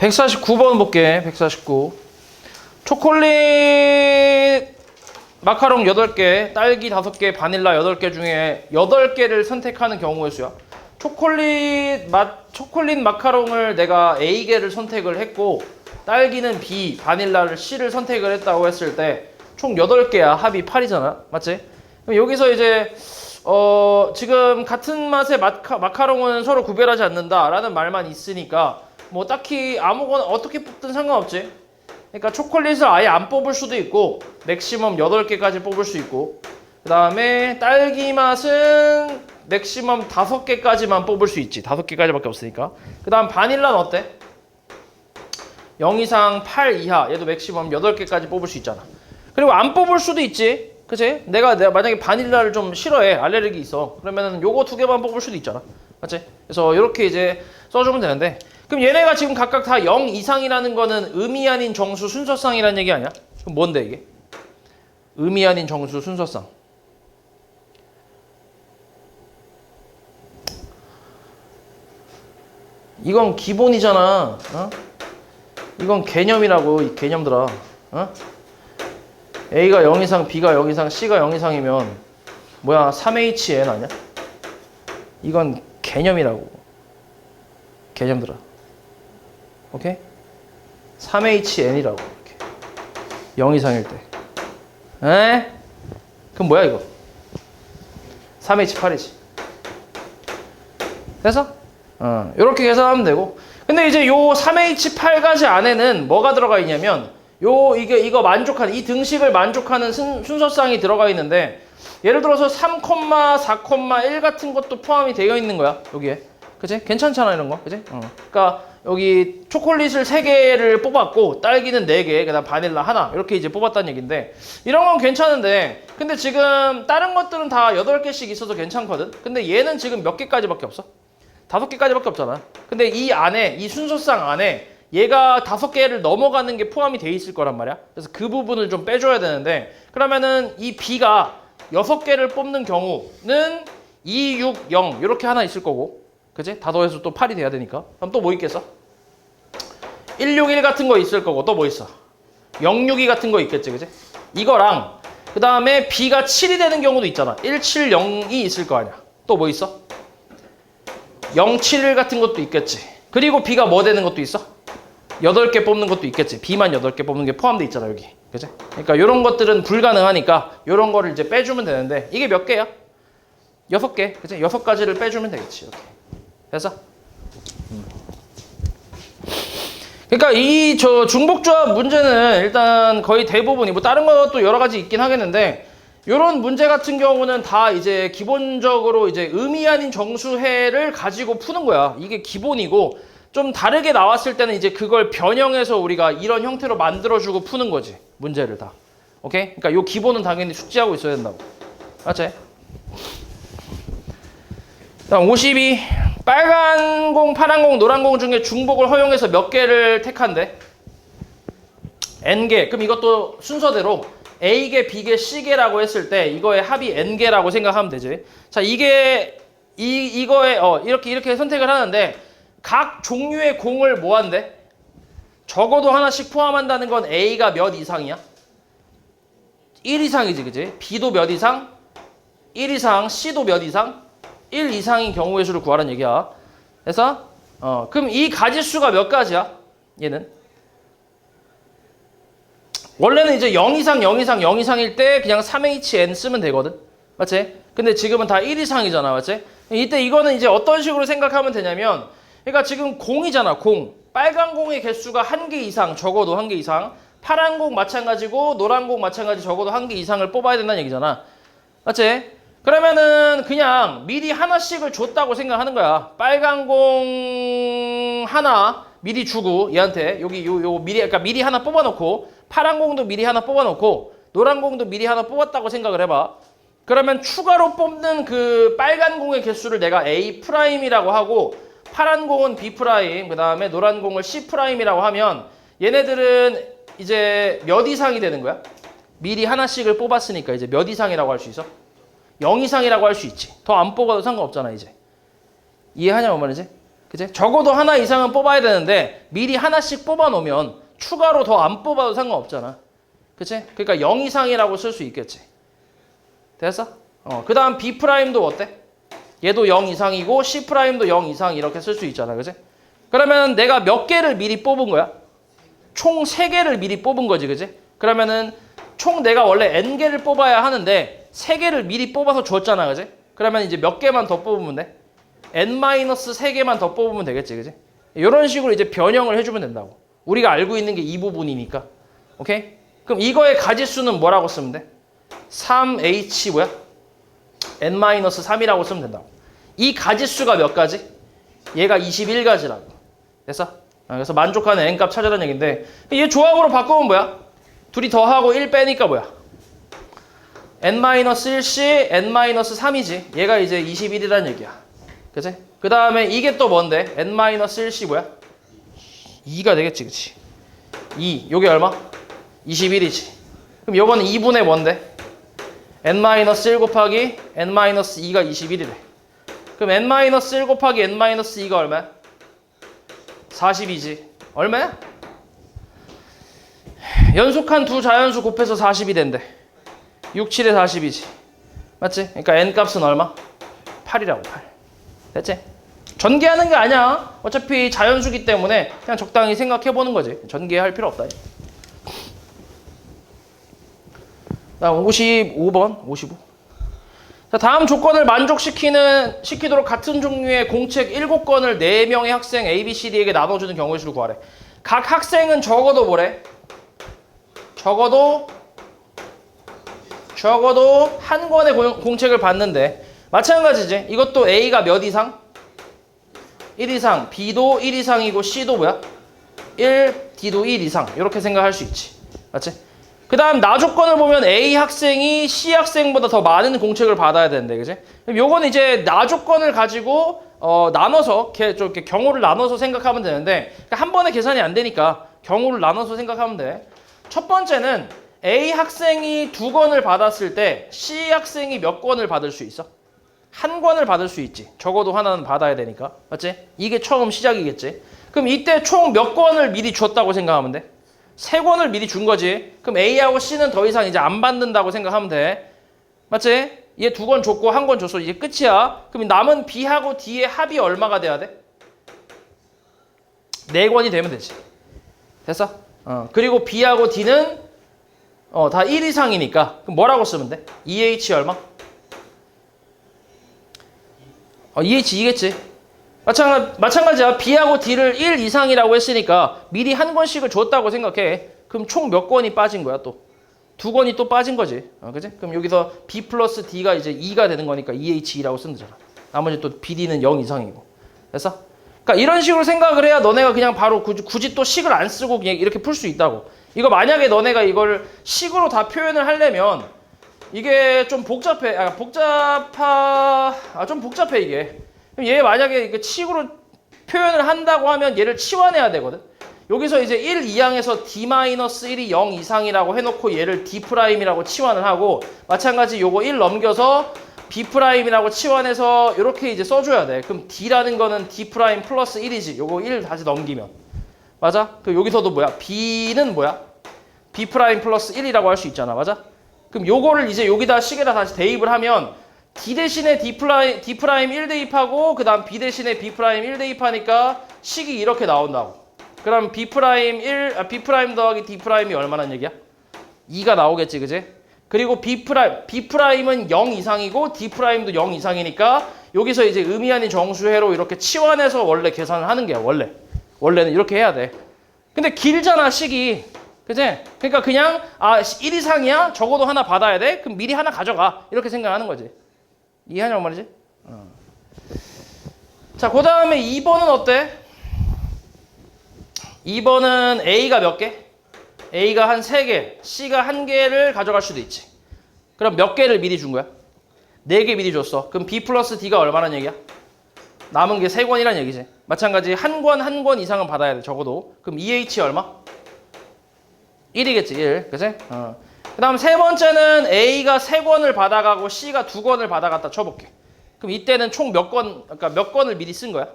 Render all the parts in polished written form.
149번 볼게. 149. 초콜릿 마카롱 8개, 딸기 5개, 바닐라 8개 중에 8개를 선택하는 경우의 수야. 초콜릿 마카롱을 내가 A개를 선택을 했고 딸기는 B, 바닐라를 C를 선택을 했다고 했을 때 총 8개야. 합이 8이잖아. 맞지? 그럼 여기서 이제 지금 같은 맛의 마카롱은 서로 구별하지 않는다라는 말만 있으니까 뭐 딱히 아무거나 어떻게 뽑든 상관없지. 그러니까 초콜릿을 아예 안 뽑을 수도 있고 맥시멈 8개까지 뽑을 수 있고 그 다음에 딸기 맛은 맥시멈 5개까지만 뽑을 수 있지. 5개까지밖에 없으니까. 그 다음 바닐라는 어때? 0 이상 8 이하 얘도 맥시멈 8개까지 뽑을 수 있잖아. 그리고 안 뽑을 수도 있지. 그치? 내가 만약에 바닐라를 좀 싫어해. 알레르기 있어. 그러면은 요거 2개만 뽑을 수도 있잖아. 맞지? 그래서 이렇게 이제 써주면 되는데 그럼 얘네가 지금 각각 다 0 이상이라는 거는 의미 아닌 정수 순서쌍이라는 얘기 아니야? 그럼 뭔데 이게? 의미 아닌 정수 순서쌍. 이건 기본이잖아. 어? 이건 개념이라고 이 개념들아. 어? A가 0 이상, B가 0 이상, C가 0 이상이면 뭐야 3HN 아니야? 이건 개념이라고. 개념들아. 오케이? 3HN이라고 이렇게 0 이상일 때. 에? 그럼 뭐야 이거? 3H8이지. 됐어? 이렇게 계산하면 되고. 근데 이제 요 3H8가지 안에는 뭐가 들어가 있냐면 이거 만족하는 이 등식을 만족하는 순서쌍이 들어가 있는데 예를 들어서 3, 4,1 같은 것도 포함이 되어 있는 거야 여기에. 그치? 괜찮잖아 이런 거. 그치? 그러니까 여기 초콜릿을 3개를 뽑았고 딸기는 4개, 그다음 바닐라 하나 이렇게 이제 뽑았다는 얘긴데 이런 건 괜찮은데 근데 지금 다른 것들은 다 8개씩 있어서 괜찮거든. 근데 얘는 지금 몇 개까지밖에 없어? 5개까지밖에 없잖아. 근데 이 안에 이 순서쌍 안에 얘가 5개를 넘어가는 게 포함이 돼 있을 거란 말이야. 그래서 그 부분을 좀 빼줘야 되는데 그러면은 이 B가 6개를 뽑는 경우는 2, 6, 0 이렇게 하나 있을 거고 그치? 다 더해서 또 8이 돼야 되니까. 그럼 또 뭐 있겠어? 161 같은 거 있을 거고 또 뭐 있어? 062 같은 거 있겠지, 그치? 이거랑 그 다음에 B가 7이 되는 경우도 있잖아. 170이 있을 거 아니야. 또 뭐 있어? 071 같은 것도 있겠지. 그리고 B가 뭐 되는 것도 있어? 8개 뽑는 것도 있겠지. B만 8개 뽑는 게 포함돼 있잖아, 여기. 그치? 그러니까 이런 것들은 불가능하니까 이런 거를 이제 빼주면 되는데 이게 몇 개야? 6개. 그치? 6가지를 빼주면 되겠지, 이렇게. 됐어? 그러니까 이 중복조합 문제는 일단 거의 대부분이 뭐 다른 것도 여러 가지 있긴 하겠는데 이런 문제 같은 경우는 다 이제 기본적으로 이제 의미 아닌 정수해를 가지고 푸는 거야. 이게 기본이고 좀 다르게 나왔을 때는 이제 그걸 변형해서 우리가 이런 형태로 만들어주고 푸는 거지. 문제를 다. 오케이? 그러니까 요 기본은 당연히 숙지하고 있어야 된다고. 맞지? 다음 52. 빨간 공, 파란 공, 노란 공 중에 중복을 허용해서 몇 개를 택한대? N개. 그럼 이것도 순서대로 A개, B개, C개라고 했을 때 이거의 합이 N개라고 생각하면 되지. 자, 이게 이거에 이렇게 선택을 하는데 각 종류의 공을 뭐 한대? 적어도 하나씩 포함한다는 건 A가 몇 이상이야? 1 이상이지, 그지? B도 몇 이상? 1 이상, C도 몇 이상? 1 이상인 경우의 수를 구하라는 얘기야. 그래서 그럼 이 가지수가 몇 가지야? 얘는 원래는 이제 0 이상, 0 이상, 0 이상일 때 그냥 3HN 쓰면 되거든. 맞지? 근데 지금은 다 1 이상이잖아. 맞지? 이때 이거는 이제 어떤 식으로 생각하면 되냐면 그러니까 지금 공이잖아. 공. 빨간 공의 개수가 1개 이상, 적어도 1개 이상. 파란 공 마찬가지고 노란 공 마찬가지 적어도 1개 이상을 뽑아야 된다는 얘기잖아. 맞지? 그러면은 그냥 미리 하나씩을 줬다고 생각하는 거야. 빨간 공 하나 미리 주고 얘한테 여기 요 미리 그러니까 미리 하나 뽑아놓고 파란 공도 미리 하나 뽑아놓고 노란 공도 미리 하나 뽑았다고 생각을 해봐. 그러면 추가로 뽑는 그 빨간 공의 개수를 내가 A 프라임이라고 하고 파란 공은 B 프라임 그 다음에 노란 공을 C 프라임이라고 하면 얘네들은 이제 몇 이상이 되는 거야? 미리 하나씩을 뽑았으니까 이제 몇 이상이라고 할 수 있어? 0 이상이라고 할 수 있지. 더 안 뽑아도 상관없잖아 이제. 이해하냐 뭐 말이지? 그치? 적어도 하나 이상은 뽑아야 되는데 미리 하나씩 뽑아 놓으면 추가로 더 안 뽑아도 상관없잖아. 그치? 그러니까 0 이상이라고 쓸 수 있겠지. 됐어? 그 다음 B'도 어때? 얘도 0 이상이고 C'도 0 이상 이렇게 쓸 수 있잖아. 그치? 그러면 내가 몇 개를 미리 뽑은 거야? 총 3개를 미리 뽑은 거지. 그치? 그러면은 총 내가 원래 N개를 뽑아야 하는데 3개를 미리 뽑아서 줬잖아. 그치? 그러면 이제 몇 개만 더 뽑으면 돼? N-3개만 더 뽑으면 되겠지. 그치? 이런 식으로 이제 변형을 해주면 된다고. 우리가 알고 있는 게 이 부분이니까. 오케이? 그럼 이거의 가지수는 뭐라고 쓰면 돼? 3H 뭐야? N-3이라고 쓰면 된다고. 이 가지수가 몇 가지? 얘가 21가지라고. 됐어? 그래서 만족하는 N값 찾으라는 얘기인데 얘 조합으로 바꾸면 뭐야? 둘이 더하고 1 빼니까 뭐야? N-1C, N-3이지. 얘가 이제 21이라는 얘기야. 그치? 그 다음에 이게 또 뭔데? N-1C 뭐야? 2가 되겠지. 그치? 2. 요게 얼마? 21이지. 그럼 요거는 2분의 뭔데? N-1 곱하기 N-2가 21이래. 그럼 N-1 곱하기 N-2가 얼마야? 40이지. 얼마야? 연속한 두 자연수 곱해서 40이 된대. 6, 7에 40이지. 맞지? 그러니까 N값은 얼마? 8이라고. 8. 됐지? 전개하는 게 아니야. 어차피 자연수기 때문에 그냥 적당히 생각해보는 거지. 전개할 필요 없다. 다음 55번, 55. 자, 다음 조건을 시키도록 같은 종류의 공책 7건을 4명의 학생 A, B, C, D에게 나눠주는 경우의 수를 구하래. 각 학생은 적어도 뭐래? 적어도 한 권의 공책을 받는데 마찬가지지. 이것도 A가 몇 이상? 1 이상. B도 1 이상이고 C도 뭐야? 1, D도 1 이상. 이렇게 생각할 수 있지. 맞지? 그 다음 나 조건을 보면 A 학생이 C 학생보다 더 많은 공책을 받아야 되는데, 그지? 그럼 요건 이제 나 조건을 가지고 나눠서 이렇게 경우를 나눠서 생각하면 되는데 그러니까 한 번에 계산이 안 되니까 경우를 나눠서 생각하면 돼. 첫 번째는 A 학생이 2권을 받았을 때 C 학생이 몇 권을 받을 수 있어? 한 권을 받을 수 있지. 적어도 하나는 받아야 되니까. 맞지? 이게 처음 시작이겠지. 그럼 이때 총 몇 권을 미리 줬다고 생각하면 돼? 3권을 미리 준 거지. 그럼 A하고 C는 더 이상 이제 안 받는다고 생각하면 돼. 맞지? 얘 2권 줬고 1권 줬어. 이제 끝이야. 그럼 남은 B하고 D의 합이 얼마가 돼야 돼? 4권이 되면 되지. 됐어? 그리고 B하고 D는 다 1 이상이니까 그럼 뭐라고 쓰면 돼? 2H 얼마? 2H 2겠지. 마찬가지야. B하고 D를 1 이상이라고 했으니까 미리 한 권씩을 줬다고 생각해. 그럼 총 몇 권이 빠진 거야 또? 2권이 또 빠진 거지. 그치? 그럼 여기서 B 플러스 D가 이제 2가 되는 거니까 2H2라고 쓰면 되잖아. 나머지 또 BD는 0 이상이고. 됐어? 그러니까 이런 식으로 생각을 해야 너네가 그냥 바로 굳이 또 식을 안 쓰고 그냥 이렇게 풀 수 있다고. 이거 만약에 너네가 이걸 식으로 다 표현을 하려면 이게 좀 복잡해. 좀 복잡해 이게. 얘 만약에 이게 식으로 표현을 한다고 하면 얘를 치환해야 되거든. 여기서 이제 1 2항에서 D-1이 0 이상이라고 해놓고 얘를 D'이라고 치환을 하고 마찬가지 요거 1 넘겨서 B'이라고 치환해서 이렇게 이제 써줘야 돼. 그럼 D라는 거는 D' 플러스 1이지. 요거 1 다시 넘기면. 맞아? 그럼 여기서도 뭐야? B는 뭐야? B' 플러스 1이라고 할 수 있잖아. 맞아? 그럼 요거를 이제 여기다 식에다 다시 대입을 하면 D 대신에 D' 1 대입하고 그 다음 B 대신에 B' 1 대입하니까 식이 이렇게 나온다고. 그럼 B' 더하기 D'이 얼마란 얘기야? 2가 나오겠지, 그지? 그리고 B'은 0 이상이고 D'도 0 이상이니까 여기서 이제 의미 아닌 정수회로 이렇게 치환해서 원래 계산을 하는 게야, 원래는 이렇게 해야 돼. 근데 길잖아, 식이. 그지? 그러니까 그냥 1 이상이야? 적어도 하나 받아야 돼? 그럼 미리 하나 가져가. 이렇게 생각하는 거지. 이해하냐고 말이지? 자, 그 다음에 2번은 어때? 2번은 A가 몇 개? A가 한 3개, C가 1개를 가져갈 수도 있지. 그럼 몇 개를 미리 준 거야? 4개 미리 줬어. 그럼 B 플러스 D가 얼마란 얘기야? 남은 게 3권이란 얘기지. 마찬가지 한 권 이상은 받아야 돼, 적어도. 그럼 2H 얼마? 1이겠지, 1. 그치? 그 다음 세 번째는 A가 3권을 받아가고 C가 2권을 받아갔다 쳐볼게. 그럼 이때는 총 몇 권을 미리 쓴 거야?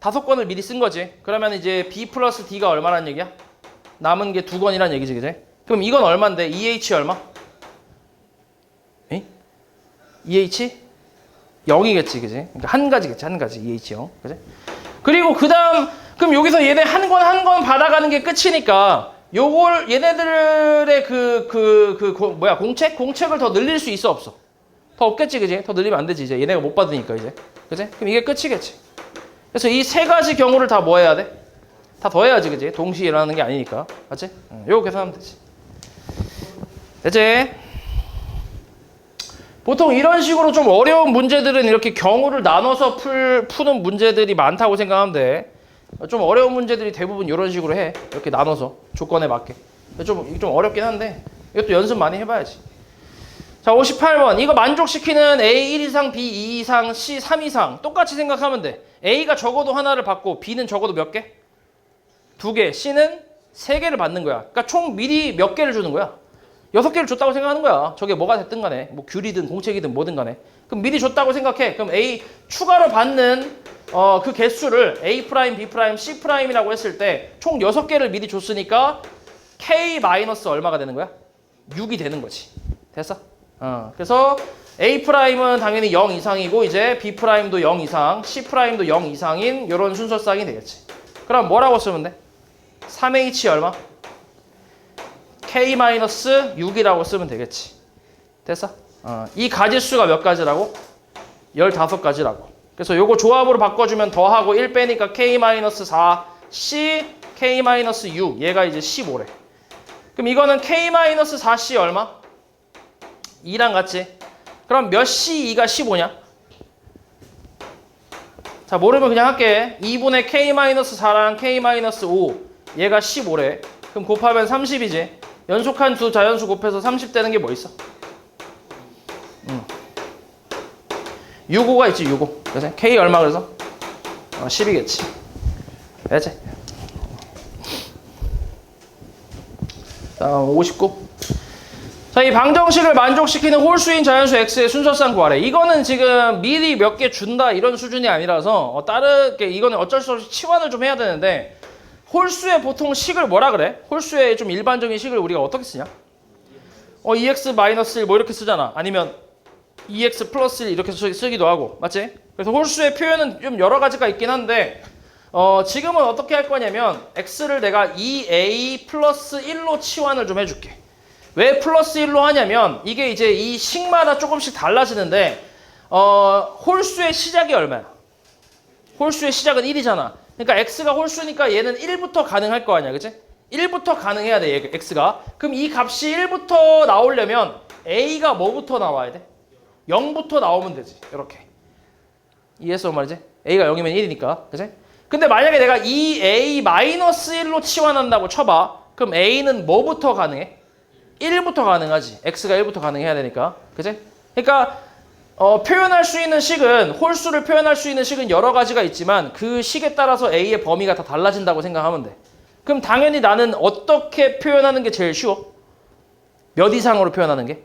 5건을 미리 쓴 거지. 그러면 이제 B 플러스 D가 얼마란 얘기야? 남은 게 2건이란 얘기지, 그지? 그럼 이건 얼만데? EH 얼마? 에? EH? 0이겠지, 그지? 그러니까 한 가지겠지, 한 가지. EH 0, 그지? 그리고 그 다음, 그럼 여기서 얘네 한 건 받아가는 게 끝이니까 요걸 얘네들의 공책을 더 늘릴 수 있어, 없어? 더 없겠지, 그지? 더 늘리면 안 되지, 이제. 얘네가 못 받으니까, 이제. 그지? 그럼 이게 끝이겠지. 그래서 이 세 가지 경우를 다 뭐 해야 돼? 다 더해야지, 그지? 동시에 일어나는 게 아니니까. 맞지? 요거 계산하면 되지. 됐지? 보통 이런 식으로 좀 어려운 문제들은 이렇게 경우를 나눠서 푸는 문제들이 많다고 생각하면 돼. 좀 어려운 문제들이 대부분 이런 식으로 해. 이렇게 나눠서 조건에 맞게. 좀 어렵긴 한데 이것도 연습 많이 해봐야지. 자, 58번. 이거 만족시키는 A 1 이상, B 2 이상, C 3 이상 똑같이 생각하면 돼. A가 적어도 하나를 받고 B는 적어도 몇 개? 2개. C는 3개를 받는 거야. 그러니까 총 미리 몇 개를 주는 거야? 6개를 줬다고 생각하는 거야. 저게 뭐가 됐든 간에. 뭐 귤이든 공책이든 뭐든 간에. 그럼 미리 줬다고 생각해. 그럼 A 추가로 받는 그 개수를 A 프라임, B 프라임, C 프라임이라고 했을 때 총 6개를 미리 줬으니까 K 마이너스 얼마가 되는 거야? 6이 되는 거지. 됐어? 그래서 A 프라임은 당연히 0 이상이고 이제 B 프라임도 0 이상, C 프라임도 0 이상인 이런 순서쌍이 되겠지. 그럼 뭐라고 쓰면 돼? 3H 얼마? K-6이라고 쓰면 되겠지. 됐어? 이 가지수가 몇 가지라고? 15가지라고. 그래서 요거 조합으로 바꿔주면 더하고 1 빼니까 K-4, C, K-6. 얘가 이제 15래. 그럼 이거는 K-4C 얼마? 2랑 같지? 그럼 몇 C2가 15냐? 자, 모르면 그냥 할게. 2분의 K-4랑 K-5. 얘가 15래. 그럼 곱하면 30이지. 연속한 두 자연수 곱해서 30 되는 게 뭐 있어? 65가 있지, 65. 그래서 K 얼마 그래서? 10이겠지. 알지? 다음 59. 자, 이 방정식을 만족시키는 홀수인 자연수 X의 순서쌍 구하래. 이거는 지금 미리 몇 개 준다 이런 수준이 아니라서 다르게 이거는 어쩔 수 없이 치환을 좀 해야 되는데 홀수의 보통 식을 뭐라 그래? 홀수의 좀 일반적인 식을 우리가 어떻게 쓰냐? EX 마이너스 1 뭐 이렇게 쓰잖아. 아니면 EX 플러스 1 이렇게 쓰기도 하고. 맞지? 그래서 홀수의 표현은 좀 여러 가지가 있긴 한데 지금은 어떻게 할 거냐면 X를 내가 2A 플러스 1로 치환을 좀 해줄게. 왜 플러스 1로 하냐면 이게 이제 이 식마다 조금씩 달라지는데 홀수의 시작이 얼마야? 홀수의 시작은 1이잖아. 그러니까 X가 홀수니까 얘는 1부터 가능할 거 아니야, 그치? 1부터 가능해야 돼, 얘, X가. 그럼 이 값이 1부터 나오려면 A가 뭐부터 나와야 돼? 0부터 나오면 되지, 이렇게. 이해했어, 말이지? A가 0이면 1이니까, 그치? 근데 만약에 내가 2A-1로 치환한다고 쳐봐. 그럼 A는 뭐부터 가능해? 1부터 가능하지. X가 1부터 가능해야 되니까, 그치? 그러니까 표현할 수 있는 식은 홀수를 표현할 수 있는 식은 여러 가지가 있지만 그 식에 따라서 A의 범위가 다 달라진다고 생각하면 돼. 그럼 당연히 나는 어떻게 표현하는 게 제일 쉬워? 몇 이상으로 표현하는 게?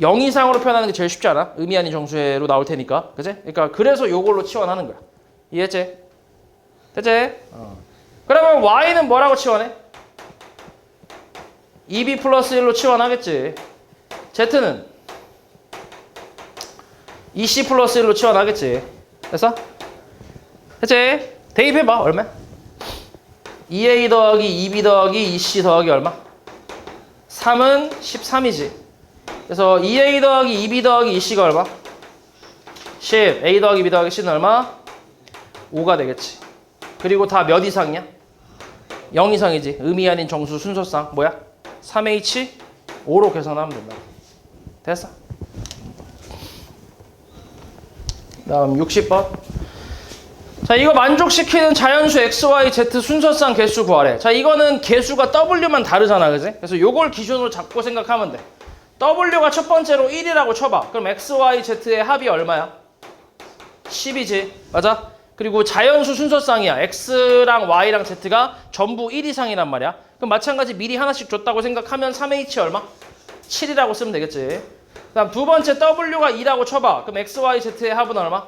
0 이상으로 표현하는 게 제일 쉽지 않아? 의미 아닌 정수로 나올 테니까. 그치? 그러니까 그래서 요걸로 치환하는 거야. 이해했지? 됐지? 그러면 Y는 뭐라고 치환해? 2B 플러스 1로 치환하겠지. Z는 2C 플러스 1로 치환하겠지. 됐어? 됐지? 대입해봐. 얼마? 2A 더하기 2B 더하기 2C 더하기 얼마? 3은 13이지. 그래서 2A 더하기 2B 더하기 2C가 얼마? 10. A 더하기 B 더하기 C는 얼마? 5가 되겠지. 그리고 다 몇 이상이야? 0 이상이지. 의미 아닌 정수 순서쌍. 뭐야? 3H 5로 계산하면 된다. 됐어? 다음 60번. 자, 이거 만족시키는 자연수 X, Y, Z 순서쌍 개수 구하래. 자, 이거는 개수가 W만 다르잖아, 그지? 그래서 요걸 기준으로 잡고 생각하면 돼. W가 첫 번째로 1이라고 쳐봐. 그럼 X, Y, Z의 합이 얼마야? 10이지. 맞아? 그리고 자연수 순서쌍이야. X랑 Y랑 Z가 전부 1 이상이란 말이야. 그럼 마찬가지 미리 하나씩 줬다고 생각하면 3H 얼마? 7이라고 쓰면 되겠지. 그 다음 두 번째 W가 2라고 쳐봐. 그럼 X, Y, Z의 합은 얼마?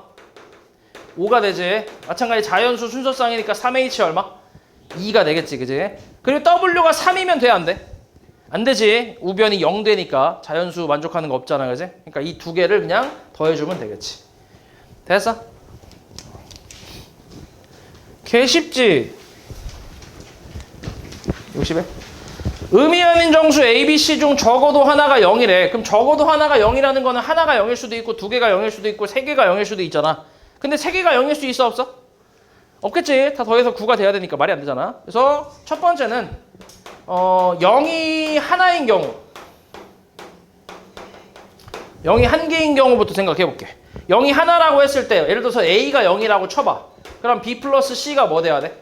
5가 되지. 마찬가지 자연수 순서쌍이니까 3H 얼마? 2가 되겠지, 그지? 그리고 W가 3이면 돼, 안 돼? 안 되지. 우변이 0 되니까 자연수 만족하는 거 없잖아, 그지? 그러니까 이 두 개를 그냥 더해주면 되겠지. 됐어? 개 쉽지? 60에? 의미 아닌 정수 A, B, C 중 적어도 하나가 0이래. 그럼 적어도 하나가 0이라는 거는 하나가 0일 수도 있고 두 개가 0일 수도 있고 세 개가 0일 수도 있잖아. 근데 세 개가 0일 수 있어 없어? 없겠지. 다 더해서 9가 돼야 되니까 말이 안 되잖아. 그래서 첫 번째는 0이 하나인 경우, 0이 한 개인 경우부터 생각해 볼게. 0이 하나라고 했을 때 예를 들어서 A가 0이라고 쳐봐. 그럼 B 플러스 C가 뭐 돼야 돼?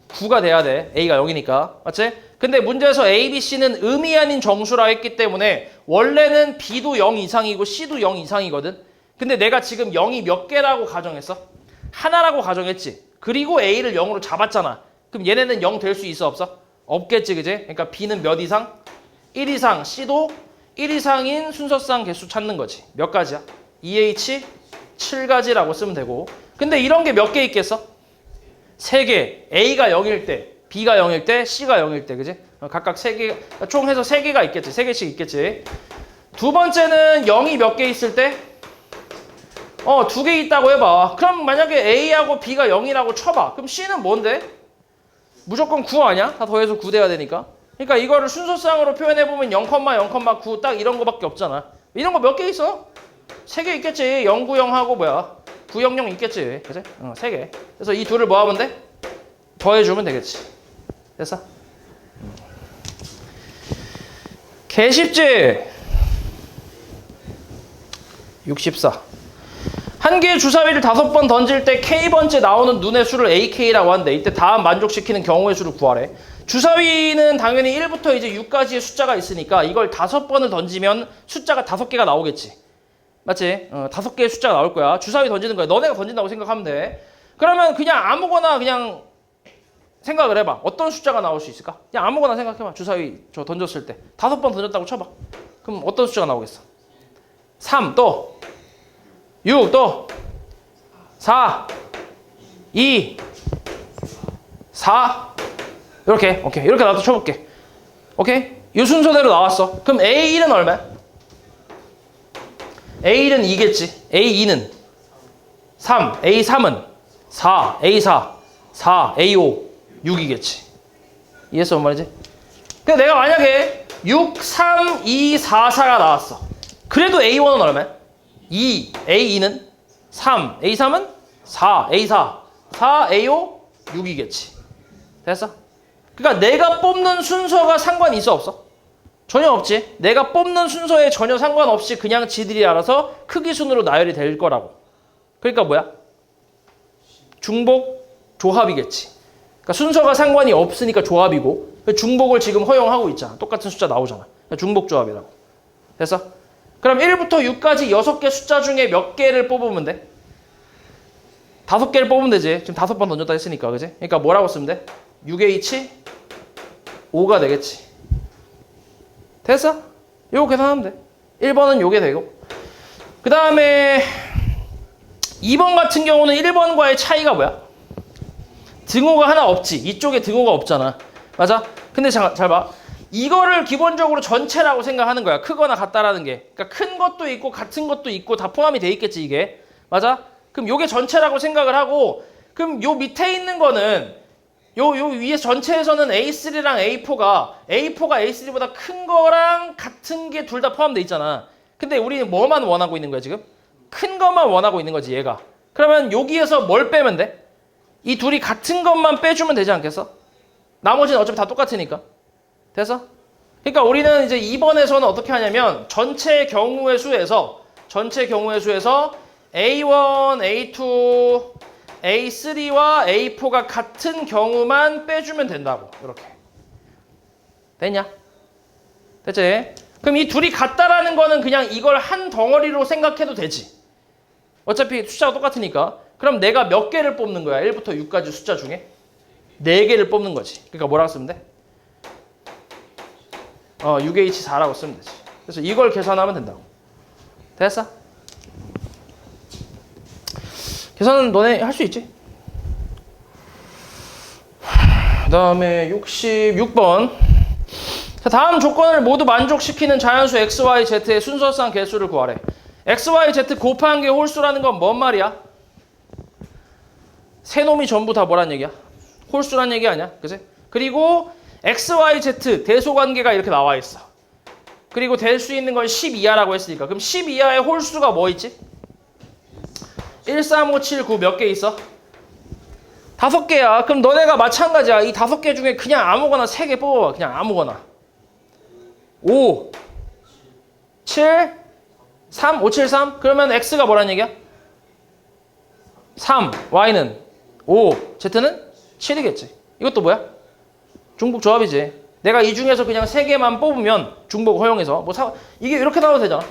9가 돼야 돼. A가 0이니까. 맞지? 근데 문제에서 A, B, C는 의미 아닌 정수라 했기 때문에 원래는 B도 0 이상이고 C도 0 이상이거든. 근데 내가 지금 0이 몇 개라고 가정했어? 하나라고 가정했지. 그리고 A를 0으로 잡았잖아. 그럼 얘네는 0 될 수 있어 없어? 없겠지, 그지? 그러니까 B는 몇 이상? 1 이상. C도 1 이상인 순서쌍 개수 찾는 거지. 몇 가지야? 2H 7가지라고 쓰면 되고. 근데 이런 게 몇 개 있겠어? 3개. A가 0일 때, B가 0일 때, C가 0일 때, 그지? 각각 3개, 총 해서 3개가 있겠지. 3개씩 있겠지. 두 번째는 0이 몇 개 있을 때? 2개 있다고 해봐. 그럼 만약에 A하고 B가 0이라고 쳐봐. 그럼 C는 뭔데? 무조건 9 아니야? 다 더해서 9 돼야 되니까. 그러니까 이거를 순서쌍으로 표현해보면 0,0,9 딱 이런 거밖에 없잖아. 이런 거 몇 개 있어? 3개 있겠지. 090하고 뭐야? 900 있겠지. 그치? 3개. 그래서 이 둘을 뭐 하면 돼? 더해주면 되겠지. 됐어? 개 쉽지? 64. 한 개의 주사위를 5번 던질 때 K번째 나오는 눈의 수를 AK라고 하는데 이때 다음 만족시키는 경우의 수를 구하래. 주사위는 당연히 1부터 이제 6까지의 숫자가 있으니까 이걸 5번을 던지면 숫자가 5개가 나오겠지. 맞지? 5개의 숫자가 나올 거야. 주사위 던지는 거야. 너네가 던진다고 생각하면 돼. 그러면 그냥 아무거나 그냥 생각을 해봐. 어떤 숫자가 나올 수 있을까? 그냥 아무거나 생각해봐. 주사위 저 던졌을 때 5번 던졌다고 쳐봐. 그럼 어떤 숫자가 나오겠어? 3 또 6 또 4 2 4 이렇게 오케이 이렇게 나도 쳐볼게. 오케이 이 순서대로 나왔어. 그럼 A1은 얼마야? A1은 2겠지. A2는 3 A3은 4 A4 4 A5 6이겠지. 이해했어? 뭔 말이지? 근데 내가 만약에 6 3 2 4 4가 나왔어. 그래도 A1은 얼마야? 2 A2는 3 A3은 4 A4 4 A5 6이겠지. 됐어? 그러니까 내가 뽑는 순서가 상관이 있어 없어? 전혀 없지. 내가 뽑는 순서에 전혀 상관없이 그냥 지들이 알아서 크기 순으로 나열이 될 거라고. 그러니까 뭐야? 중복 조합이겠지. 그러니까 순서가 상관이 없으니까 조합이고 중복을 지금 허용하고 있잖아. 똑같은 숫자 나오잖아. 중복 조합이라고. 됐어? 그럼 1부터 6까지 6개 숫자 중에 몇 개를 뽑으면 돼? 5개를 뽑으면 되지. 지금 5번 던졌다 했으니까, 그지? 그러니까 뭐라고 쓰면 돼? 6H 5가 되겠지. 됐어? 요거 계산하면 돼. 1번은 요게 되고. 그 다음에 2번 같은 경우는 1번과의 차이가 뭐야? 등호가 하나 없지. 이쪽에 등호가 없잖아. 맞아? 근데 잘 봐. 이거를 기본적으로 전체라고 생각하는 거야. 크거나 같다라는 게. 그러니까 큰 것도 있고 같은 것도 있고 다 포함이 돼 있겠지 이게. 맞아? 그럼 요게 전체라고 생각을 하고 그럼 요 밑에 있는 거는 요 위에 전체에서는 A3랑 A4가 A3보다 큰 거랑 같은 게 둘 다 포함돼 있잖아. 근데 우리는 뭐만 원하고 있는 거야 지금? 큰 것만 원하고 있는 거지 얘가. 그러면 여기에서 뭘 빼면 돼? 이 둘이 같은 것만 빼주면 되지 않겠어? 나머지는 어차피 다 똑같으니까. 됐어? 그러니까 우리는 이제 2번에서는 어떻게 하냐면 전체 경우의 수에서 A1, A2, A3와 A4가 같은 경우만 빼주면 된다고. 이렇게. 됐냐? 됐지? 그럼 이 둘이 같다라는 거는 그냥 이걸 한 덩어리로 생각해도 되지. 어차피 숫자가 똑같으니까. 그럼 내가 몇 개를 뽑는 거야? 1부터 6까지 숫자 중에? 4개를 뽑는 거지. 그러니까 뭐라고 쓰면 돼? 6H4라고 쓰면 되지. 그래서 이걸 계산하면 된다고. 됐어? 계산은 너네 할 수 있지? 그 다음에 66번. 자, 다음 조건을 모두 만족시키는 자연수 x, y, z의 순서상 개수를 구하래. x, y, z 곱한 게 홀수라는 건 뭔 말이야? 세 놈이 전부 다 뭐란 얘기야? 홀수란 얘기 아니야? 그치? 그리고 x, y, z 대소관계가 이렇게 나와 있어. 그리고 될 수 있는 건 10 이하라고 했으니까. 그럼 10 이하의 홀수가 뭐 있지? 1, 3, 5, 7, 9 몇 개 있어? 5개야. 그럼 너네가 마찬가지야. 이 5개 중에 그냥 아무거나 3개 뽑아봐. 그냥 아무거나. 5, 7, 3, 5, 7, 3. 그러면 x가 뭐란 얘기야? 3, y는 5, z는 7이겠지. 이것도 뭐야? 중복 조합이지. 내가 이 중에서 그냥 3개만 뽑으면 중복 허용해서 이게 이렇게 나와도 되잖아.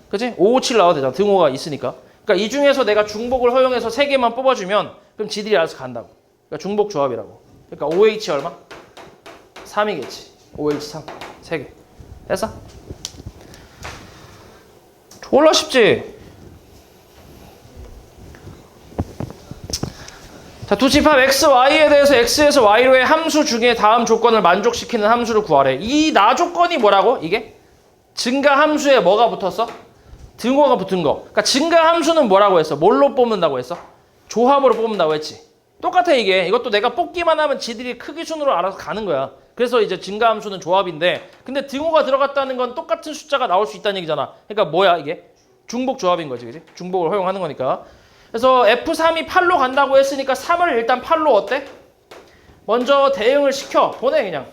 그치? 5, 5, 7 나와도 되잖아. 등호가 있으니까. 그러니까 이 중에서 내가 중복을 허용해서 3개만 뽑아주면 그럼 지들이 알아서 간다고. 그러니까 중복 조합이라고. 그러니까 OH 얼마? 3이겠지. OH 3. 3개. 됐어? 졸라 쉽지? 자, 두 집합 x, y에 대해서 x에서 y로의 함수 중에 다음 조건을 만족시키는 함수를 구하래. 이 나 조건이 뭐라고? 이게? 증가 함수에 뭐가 붙었어? 등호가 붙은 거. 그러니까 증가 함수는 뭐라고 했어? 뭘로 뽑는다고 했어? 조합으로 뽑는다고 했지. 똑같아 이게. 이것도 내가 뽑기만 하면 지들이 크기 순으로 알아서 가는 거야. 그래서 이제 증가 함수는 조합인데 근데 등호가 들어갔다는 건 똑같은 숫자가 나올 수 있다는 얘기잖아. 그러니까 뭐야 이게? 중복 조합인 거지. 그지? 중복을 허용하는 거니까. 그래서 F3이 8로 간다고 했으니까 3을 일단 8로 어때? 먼저 대응을 시켜. 보내 그냥.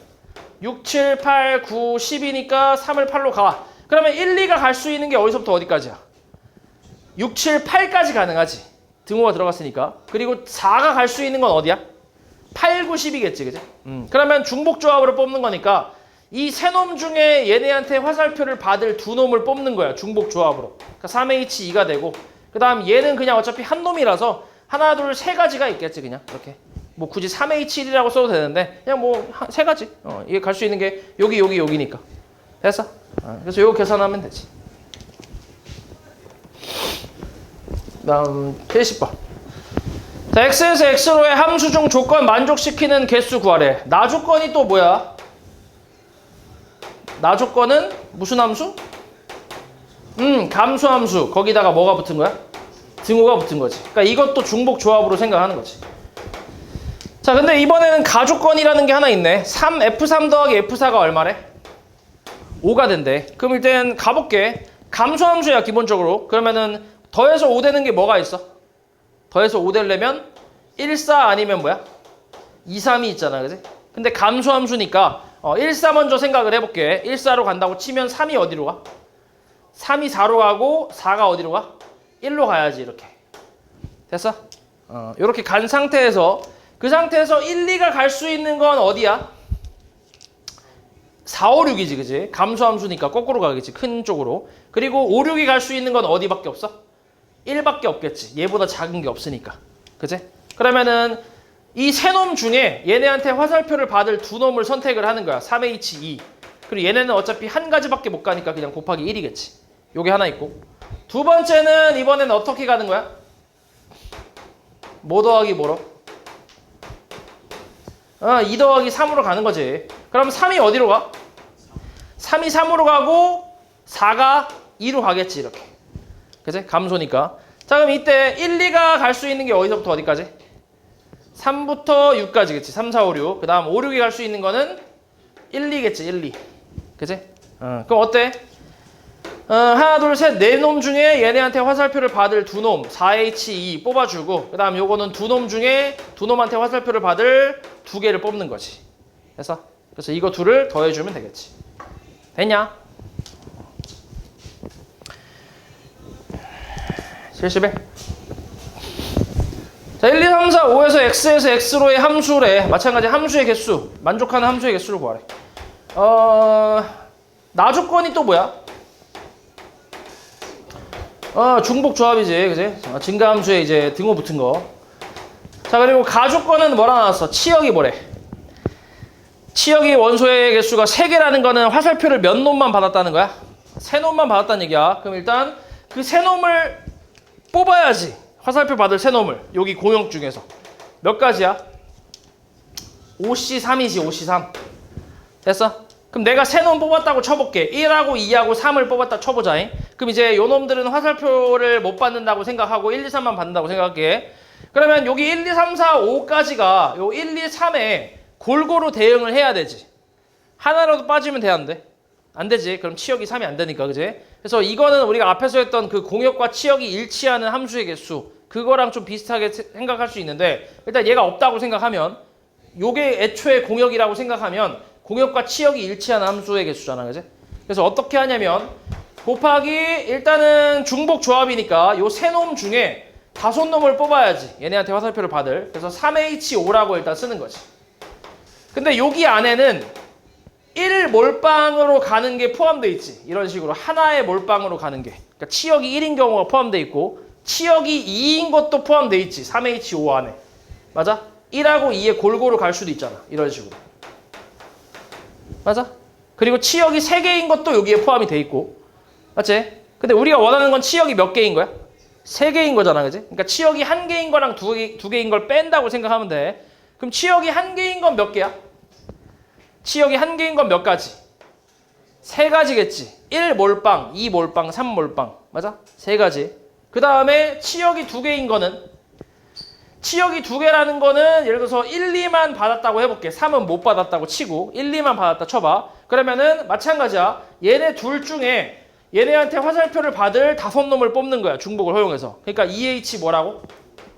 6, 7, 8, 9, 10이니까 3을 8로 가. 그러면 1, 2가 갈 수 있는 게 어디서부터 어디까지야? 6, 7, 8까지 가능하지. 등호가 들어갔으니까. 그리고 4가 갈 수 있는 건 어디야? 8, 9, 10이겠지. 그지? 그러면 중복 조합으로 뽑는 거니까 이 세 놈 중에 얘네한테 화살표를 받을 두 놈을 뽑는 거야. 중복 조합으로. 그러니까 3H2가 되고 그 다음 얘는 그냥 어차피 한 놈이라서 하나, 둘, 세 가지가 있겠지. 그냥 이렇게. 뭐 굳이 3H1이라고 써도 되는데 그냥 뭐 세 가지. 이게 갈 수 있는 게 여기, 여기, 여기니까. 됐어? 그래서 이거 계산하면 되지. 다음 70번. 자, x에서 x로의 함수 중 조건 만족시키는 개수 구하래. 나 조건이 또 뭐야? 나 조건은 무슨 함수? 감수함수. 거기다가 뭐가 붙은 거야? 등호가 붙은 거지. 그러니까 이것도 중복 조합으로 생각하는 거지. 자, 근데 이번에는 가조건이라는 게 하나 있네. 3F3 더하기 F4가 얼마래? 5가 된대. 그럼 일단 가볼게. 감수함수야 기본적으로. 그러면은 더해서 5 되는 게 뭐가 있어? 더해서 5 되려면 1, 4 아니면 뭐야? 2, 3이 있잖아. 그지? 근데 감수함수니까 1, 4 먼저 생각을 해볼게. 1, 4로 간다고 치면 3이 어디로 가? 3이 4로 가고 4가 어디로 가? 1로 가야지 이렇게. 됐어? 이렇게 간 상태에서 그 상태에서 1, 2가 갈 수 있는 건 어디야? 4, 5, 6이지. 그지? 감수함수니까 거꾸로 가겠지. 큰 쪽으로. 그리고 5, 6이 갈 수 있는 건 어디밖에 없어? 1밖에 없겠지. 얘보다 작은 게 없으니까. 그지? 그러면은 이 세 놈 중에 얘네한테 화살표를 받을 두 놈을 선택을 하는 거야. 3H2. 그리고 얘네는 어차피 한 가지밖에 못 가니까 그냥 곱하기 1이겠지. 요게 하나 있고. 두 번째는 이번에는 어떻게 가는 거야? 뭐 더하기 뭐로? 2 더하기 3으로 가는 거지. 그럼 3이 어디로 가? 3이 3으로 가고 4가 2로 가겠지 이렇게. 그치? 감소니까. 자, 그럼 이때 1, 2가 갈 수 있는 게 어디서부터 어디까지? 3부터 6까지겠지. 3, 4, 5, 6. 그 다음 5, 6이 갈 수 있는 거는 1, 2겠지. 1, 2. 그치? 그럼 어때? 하나, 둘, 셋, 네 놈 중에 얘네한테 화살표를 받을 두 놈, 4H2 뽑아주고, 그 다음 요거는 두 놈 중에 두 놈한테 화살표를 받을 두 개를 뽑는 거지. 됐어? 그래서 이거 둘을 더해주면 되겠지. 됐냐? 71. 자, 1, 2, 3, 4, 5에서 x에서 x로의 함수래. 마찬가지 함수의 개수, 만족하는 함수의 개수를 구하래. 나 조건이 또 뭐야? 중복 조합이지, 그지? 증가함수에 이제 등호 붙은 거. 자, 그리고 가조건은 뭐라 나왔어? 치역이 뭐래? 치역이 원소의 개수가 3개라는 거는 화살표를 몇 놈만 받았다는 거야? 3놈만 받았다는 얘기야. 그럼 일단 그 3놈을 뽑아야지 화살표 받을 새놈을 여기 공역 중에서 몇 가지야? OC3이지 OC3. 됐어? 그럼 내가 세 놈 뽑았다고 쳐볼게. 1하고 2하고 3을 뽑았다 쳐보자. 그럼 이제 요 놈들은 화살표를 못 받는다고 생각하고 1, 2, 3만 받는다고 생각할게. 그러면 여기 1, 2, 3, 4, 5까지가 요 1, 2, 3에 골고루 대응을 해야 되지. 하나라도 빠지면 돼, 안 돼? 안 되지. 그럼 치역이 3이 안 되니까, 그지? 그래서 이거는 우리가 앞에서 했던 그 공역과 치역이 일치하는 함수의 개수, 그거랑 좀 비슷하게 생각할 수 있는데, 일단 얘가 없다고 생각하면, 요게 애초에 공역이라고 생각하면 공역과 치역이 일치하는 함수의 개수잖아, 그지? 그래서 어떻게 하냐면 곱하기 일단은 중복 조합이니까 요 세 놈 중에 5놈을 뽑아야지. 얘네한테 화살표를 받을. 그래서 3H5라고 일단 쓰는 거지. 근데 여기 안에는 1 몰빵으로 가는 게 포함되어 있지. 이런 식으로 하나의 몰빵으로 가는 게. 그러니까 치역이 1인 경우가 포함되어 있고 치역이 2인 것도 포함되어 있지. 3H5 안에. 맞아? 1하고 2에 골고루 갈 수도 있잖아. 이런 식으로. 맞아? 그리고 치역이 3개인 것도 여기에 포함이 돼 있고. 맞지? 근데 우리가 원하는 건 치역이 몇 개인 거야? 3개인 거잖아. 그지? 그러니까 치역이 1개인 거랑 2개인 걸 뺀다고 생각하면 돼. 그럼 치역이 1개인 건 몇 개야? 치역이 1개인 건 몇 가지? 3가지겠지. 1 몰빵, 2 몰빵, 3 몰빵. 맞아? 3가지. 그 다음에 치역이 2개인 거는 치역이 2개라는 거는 예를 들어서 1, 2만 받았다고 해볼게. 3은 못 받았다고 치고 1, 2만 받았다 쳐봐. 그러면은 마찬가지야. 얘네 둘 중에 얘네한테 화살표를 받을 5놈을 뽑는 거야. 중복을 허용해서. 그러니까 2H 뭐라고?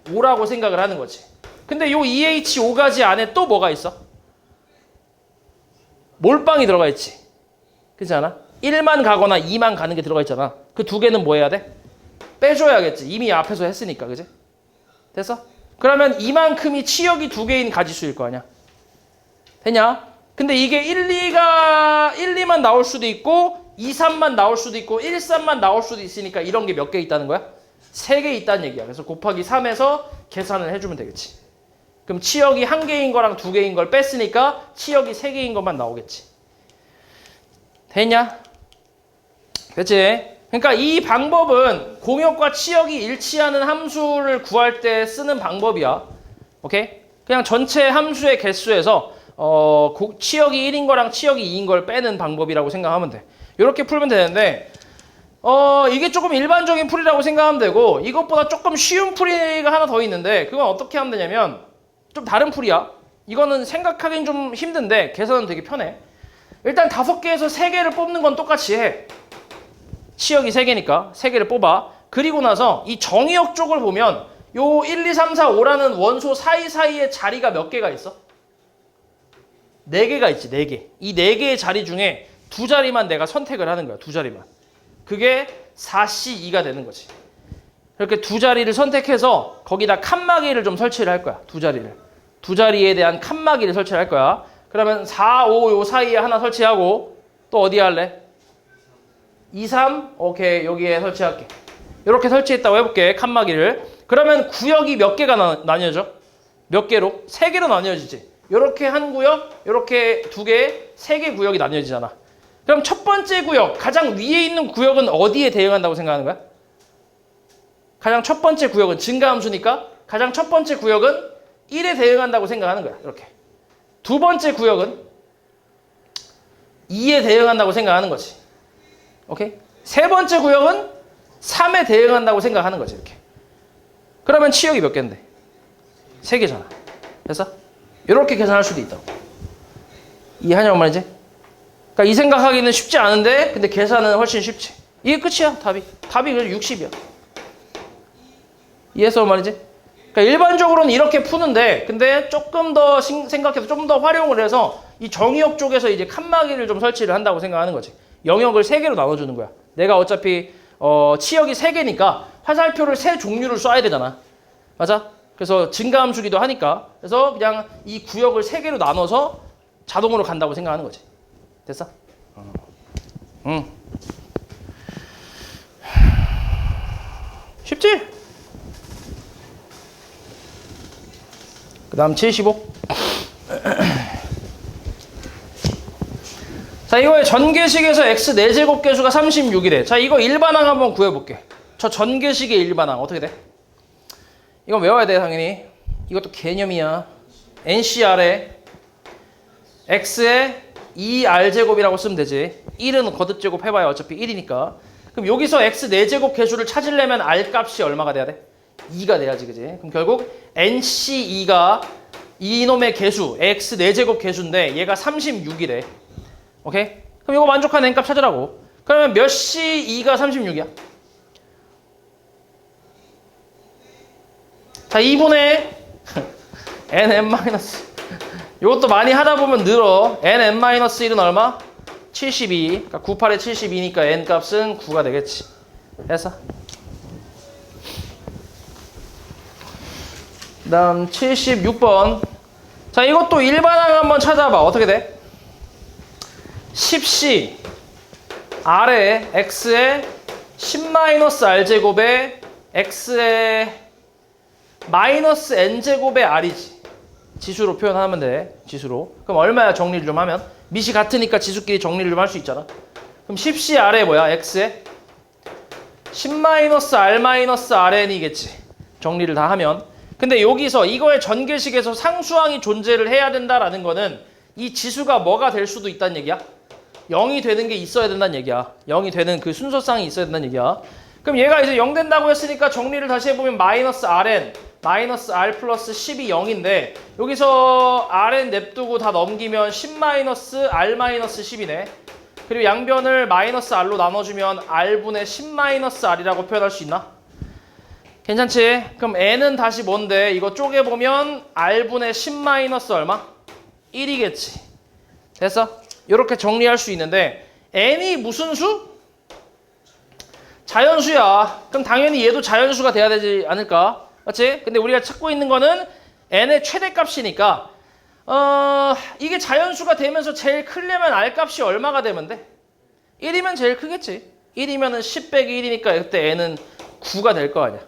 5라고 생각을 하는 거지. 근데 요 2H5가지 안에 또 뭐가 있어? 몰빵이 들어가 있지. 그렇지 않아? 1만 가거나 2만 가는 게 들어가 있잖아. 그 2개는 뭐 해야 돼? 빼줘야겠지. 이미 앞에서 했으니까. 그지? 됐어? 그러면 이만큼이 치역이 2개인 가지수일 거 아니야. 되냐? 근데 이게 1, 2만 나올 수도 있고 2, 3만 나올 수도 있고 1, 3만 나올 수도 있으니까 이런 게 몇 개 있다는 거야? 3개 있다는 얘기야. 그래서 곱하기 3에서 계산을 해주면 되겠지. 그럼 치역이 1개인 거랑 2개인 걸 뺐으니까 치역이 3개인 것만 나오겠지. 됐냐? 됐지? 그러니까 이 방법은 공역과 치역이 일치하는 함수를 구할 때 쓰는 방법이야. 오케이? 그냥 전체 함수의 개수에서 치역이 1인 거랑 치역이 2인 걸 빼는 방법이라고 생각하면 돼. 이렇게 풀면 되는데 이게 조금 일반적인 풀이라고 생각하면 되고 이것보다 조금 쉬운 풀이가 하나 더 있는데 그건 어떻게 하면 되냐면 좀 다른 풀이야. 이거는 생각하기는 좀 힘든데 계산은 되게 편해. 일단 5개에서 3개를 뽑는 건 똑같이 해. 치역이 3개니까 3개를 뽑아. 그리고 나서 이 정의역 쪽을 보면 요 1, 2, 3, 4, 5라는 원소 사이사이에 자리가 몇 개가 있어? 4개가 있지. 4개. 이 4개의 자리 중에 2자리만 내가 선택을 하는 거야. 2자리만. 그게 4C2가 되는 거지. 이렇게 2자리를 선택해서 거기다 칸막이를 좀 설치를 할 거야. 2자리를. 2자리에 대한 칸막이를 설치를 할 거야. 그러면 4, 5 요 사이에 하나 설치하고 또 어디에 할래? 2, 3? 오케이. 여기에 설치할게. 이렇게 설치했다고 해볼게. 칸막이를. 그러면 구역이 몇 개가 나뉘어져? 몇 개로? 3개로 나뉘어지지. 이렇게 한 구역, 이렇게 2개, 3개 구역이 나뉘어지잖아. 그럼 첫 번째 구역, 가장 위에 있는 구역은 어디에 대응한다고 생각하는 거야? 가장 첫 번째 구역은 증가함수니까 가장 첫 번째 구역은 1에 대응한다고 생각하는 거야. 이렇게. 두 번째 구역은 2에 대응한다고 생각하는 거지. 오케이? 세 번째 구역은 3에 대응한다고 생각하는 거지. 이렇게. 그러면 치역이 몇 개인데? 3개잖아. 됐어? 이렇게 계산할 수도 있다고. 이해하냐고 말이지? 그러니까 이 생각하기는 쉽지 않은데 근데 계산은 훨씬 쉽지. 이게 끝이야. 답이 그래서 60이야. 이해했어 말이지? 그러니까 일반적으로는 이렇게 푸는데 근데 조금 더 생각해서 좀 더 활용을 해서 이 정의역 쪽에서 이제 칸막이를 좀 설치를 한다고 생각하는 거지. 영역을 3개로 나눠주는 거야. 내가 어차피 치역이 3개니까 화살표를 3종류를 쏴야 되잖아. 맞아? 그래서 증가함수기도 하니까 그래서 그냥 이 구역을 3개로 나눠서 자동으로 간다고 생각하는 거지. 됐어? 응. 쉽지? 그 다음 75. 자, 이거의 전개식에서 x 4제곱 개수가 36이래. 자, 이거 일반항 한번 구해볼게. 저 전개식의 일반항 어떻게 돼? 이건 외워야 돼 당연히. 이것도 개념이야. NCR에 X에 2R제곱이라고 쓰면 되지. 1은 거듭제곱 해봐야 어차피 1이니까. 그럼 여기서 X 4제곱 개수를 찾으려면 R 값이 얼마가 돼야 돼? 2가 돼야지, 그지? 그럼 결국 NC2가 이놈의 개수, X 4제곱 개수인데 얘가 36이래. 오케이? 그럼 이거 만족하는 N값 찾으라고. 그러면 몇 C2가 36이야? 자, 2분의 NN-. 이것도 많이 하다 보면 늘어. NN-1은 얼마? 72. 그러니까 98에 72니까 N값은 9가 되겠지. 됐어? 그 다음 76번. 자, 이것도 일반항 한번 찾아봐. 어떻게 돼? 10C R에 X에 10-R제곱에 X에 마이너스 N제곱의 R이지. 지수로 표현하면 돼. 지수로. 그럼 얼마야 정리를 좀 하면? 밑이 같으니까 지수끼리 정리를 좀 할 수 있잖아. 그럼 10C R에 뭐야? X에 10-R-Rn이겠지. 정리를 다 하면. 근데 여기서 이거의 전개식에서 상수항이 존재를 해야 된다라는 거는 이 지수가 뭐가 될 수도 있다는 얘기야? 0이 되는 게 있어야 된다는 얘기야. 0이 되는 그 순서쌍이 있어야 된다는 얘기야. 그럼 얘가 이제 0 된다고 했으니까 정리를 다시 해보면 마이너스 Rn, 마이너스 R 플러스 10이 0인데 여기서 Rn 냅두고 다 넘기면 10 마이너스 R 마이너스 10이네. 그리고 양변을 마이너스 R로 나눠주면 R분의 10 마이너스 R이라고 표현할 수 있나? 괜찮지? 그럼 N은 다시 뭔데? 이거 쪼개보면 R분의 10 마이너스 얼마? 1이겠지. 됐어? 이렇게 정리할 수 있는데 N이 무슨 수? 자연수야. 그럼 당연히 얘도 자연수가 돼야 되지 않을까? 맞지? 근데 우리가 찾고 있는 거는 N의 최대값이니까 이게 자연수가 되면서 제일 크려면 R값이 얼마가 되면 돼? 1이면 제일 크겠지. 1이면은 10 빼기 1이니까 그때 N은 9가 될 거 아니야.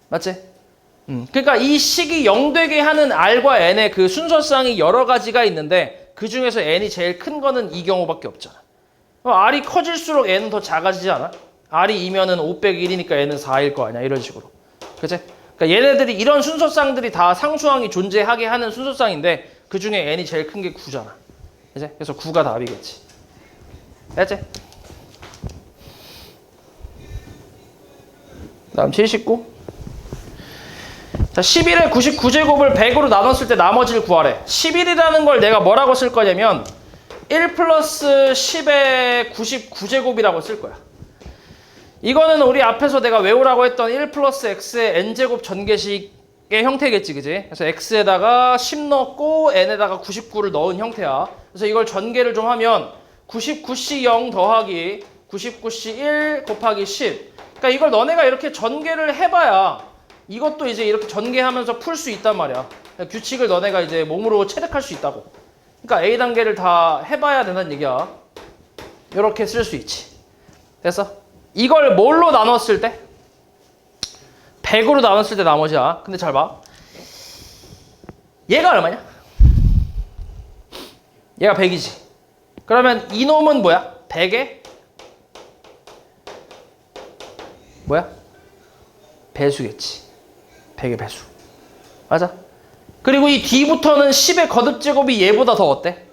맞지? 그러니까 이 식이 0 되게 하는 R과 N의 그 순서쌍이 여러 가지가 있는데 그 중에서 N이 제일 큰 거는 이 경우밖에 없잖아. R이 커질수록 N은 더 작아지지 않아? R이 2면은 5 빼기 1이니까 N은 4일 거 아니야. 이런 식으로. 그치? 그러니까 얘네들이 이런 순서쌍들이 다 상수항이 존재하게 하는 순서쌍인데 그 중에 N이 제일 큰 게 9잖아. 그치? 그래서 9가 답이겠지. 됐지? 다음 79. 자, 11에 99제곱을 100으로 나눴을 때 나머지를 구하래. 11이라는 걸 내가 뭐라고 쓸 거냐면 1 플러스 10의 99제곱이라고 쓸 거야. 이거는 우리 앞에서 내가 외우라고 했던 1 플러스 x의 n제곱 전개식의 형태겠지, 그지? 그래서 x에다가 10 넣고 n에다가 99를 넣은 형태야. 그래서 이걸 전개를 좀 하면 99c 0 더하기 99c 1 곱하기 10. 그러니까 이걸 너네가 이렇게 전개를 해봐야 이것도 이제 이렇게 전개하면서 풀 수 있단 말이야. 그러니까 규칙을 너네가 이제 몸으로 체득할 수 있다고. 그러니까 A 단계를 다 해봐야 된다는 얘기야. 이렇게 쓸 수 있지. 됐어? 이걸 뭘로 나눴을 때? 100으로 나눴을 때 나머지야. 근데 잘 봐. 얘가 얼마냐? 얘가 100이지. 그러면 이놈은 뭐야? 100의 뭐야? 배수겠지. 100의 배수. 맞아. 그리고 이 뒤부터는 10의 거듭제곱이 얘보다 더 어때?